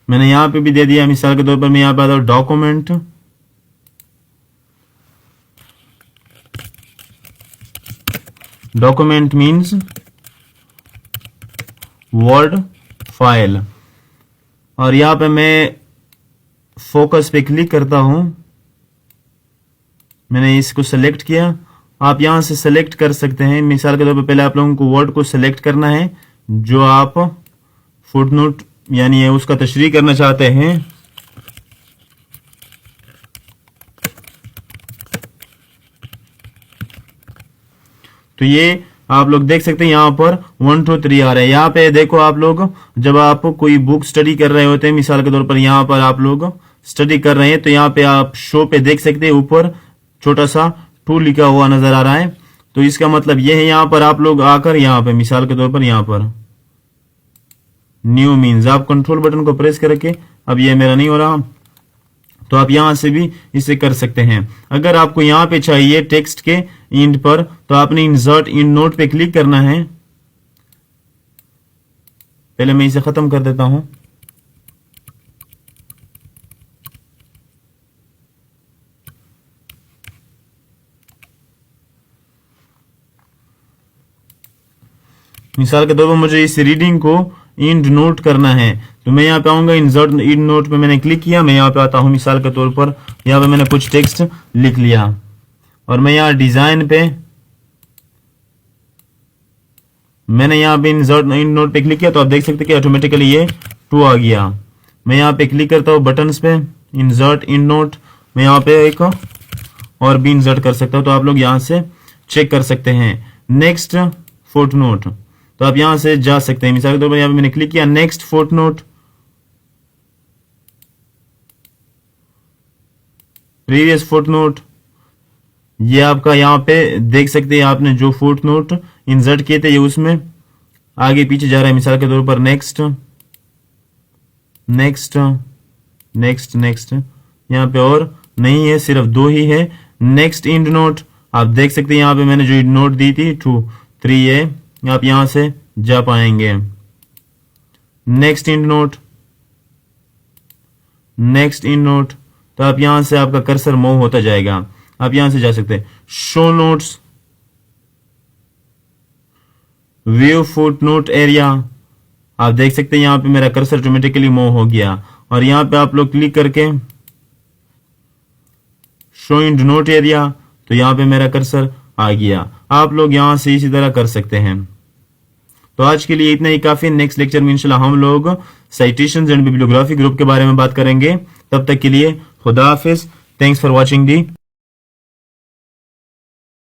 मैंने यहां पे भी दे दिया। मिसाल के तौर पर मैं यहां पे आता हूं document, document means word file, और यहां पे मैं फोकस पे क्लिक करता हूं। मैंने इसको सेलेक्ट किया, आप यहां से सेलेक्ट कर सकते हैं। मिसाल के तौर पर पहले आप लोगों को वर्ड को सेलेक्ट करना है जो आप फुटनोट यानी उसका तशरीह करना चाहते हैं। तो ये आप लोग देख सकते हैं यहाँ पर 1 2 3 आ रहा है। यहाँ पे देखो आप लोग, जब आप कोई बुक स्टडी कर रहे होते हैं, मिसाल के तौर पर यहाँ पर आप लोग स्टडी कर रहे हैं, तो यहाँ पे आप शो पे देख सकते हैं ऊपर छोटा सा 2 लिखा हुआ नजर आ रहा है। तो इसका मतलब ये है, यहाँ पर आप लोग आकर यहाँ पे मिसाल के तौर पर यहाँ पर न्यू मीन्स आप कंट्रोल बटन को प्रेस करके, अब ये मेरा नहीं हो रहा, तो आप यहां से भी इसे कर सकते हैं। अगर आपको यहां पे चाहिए टेक्स्ट के एंड पर, तो आपने इंसर्ट इन नोट पे क्लिक करना है। पहले मैं इसे खत्म कर देता हूं। मिसाल के तौर पर मुझे इस रीडिंग को इंड नोट करना है, तो मैं यहाँ पे आऊंगा, इंसर्ट इंड नोट पे मैंने क्लिक किया, मैं यहाँ पे आता हूँ। मिसाल के तौर पर यहाँ पे मैंने कुछ टेक्स्ट लिख लिया और मैं यहाँ डिजाइन पे, मैंने यहाँ पे इंसर्ट इंड नोट पे क्लिक किया, तो आप देख सकते हैं कि ऑटोमेटिकली ये 2 आ गया। मैं यहाँ पे क्लिक करता हूँ बटन्स पे, इंसर्ट इंड नोट, मैं यहाँ पे एक और भी इंसर्ट कर सकता हूँ, तो आप लोग यहाँ से चेक कर सकते हैं। नेक्स्ट फुट नोट, तो आप यहां से जा सकते हैं। मिसाल के तौर पर यहां पे मैंने क्लिक किया, next foot note, previous foot note, ये आपका यहाँ पे देख सकते हैं, आपने जो फुट नोट इंसर्ट किए थे ये उसमें आगे पीछे जा रहा है। मिसाल के तौर पर नेक्स्ट नेक्स्ट नेक्स्ट नेक्स्ट, यहाँ पे और नहीं है, सिर्फ 2 ही है। नेक्स्ट इंड नोट, आप देख सकते हैं यहाँ पे मैंने जो नोट दी थी 2 3 है, आप यहां से जा पाएंगे। Next end note, next end note, तो आप यहां से आपका कर्सर मूव होता जाएगा, आप यहां से जा सकते हैं। Show notes, view foot note area, आप देख सकते हैं यहां पे मेरा कर्सर ऑटोमेटिकली मूव हो गया, और यहां पे आप लोग क्लिक करके शो इंड नोट एरिया, तो यहां पे मेरा कर्सर आ गया। आप लोग यहां से इसी तरह कर सकते हैं। तो आज के लिए इतना ही काफी। नेक्स्ट लेक्चर में इंशाल्लाह हम लोग साइटेशंस एंड बिब्लियोग्राफी ग्रुप के बारे में बात करेंगे। तब तक के लिए खुदा हाफिज। Thanks for watching the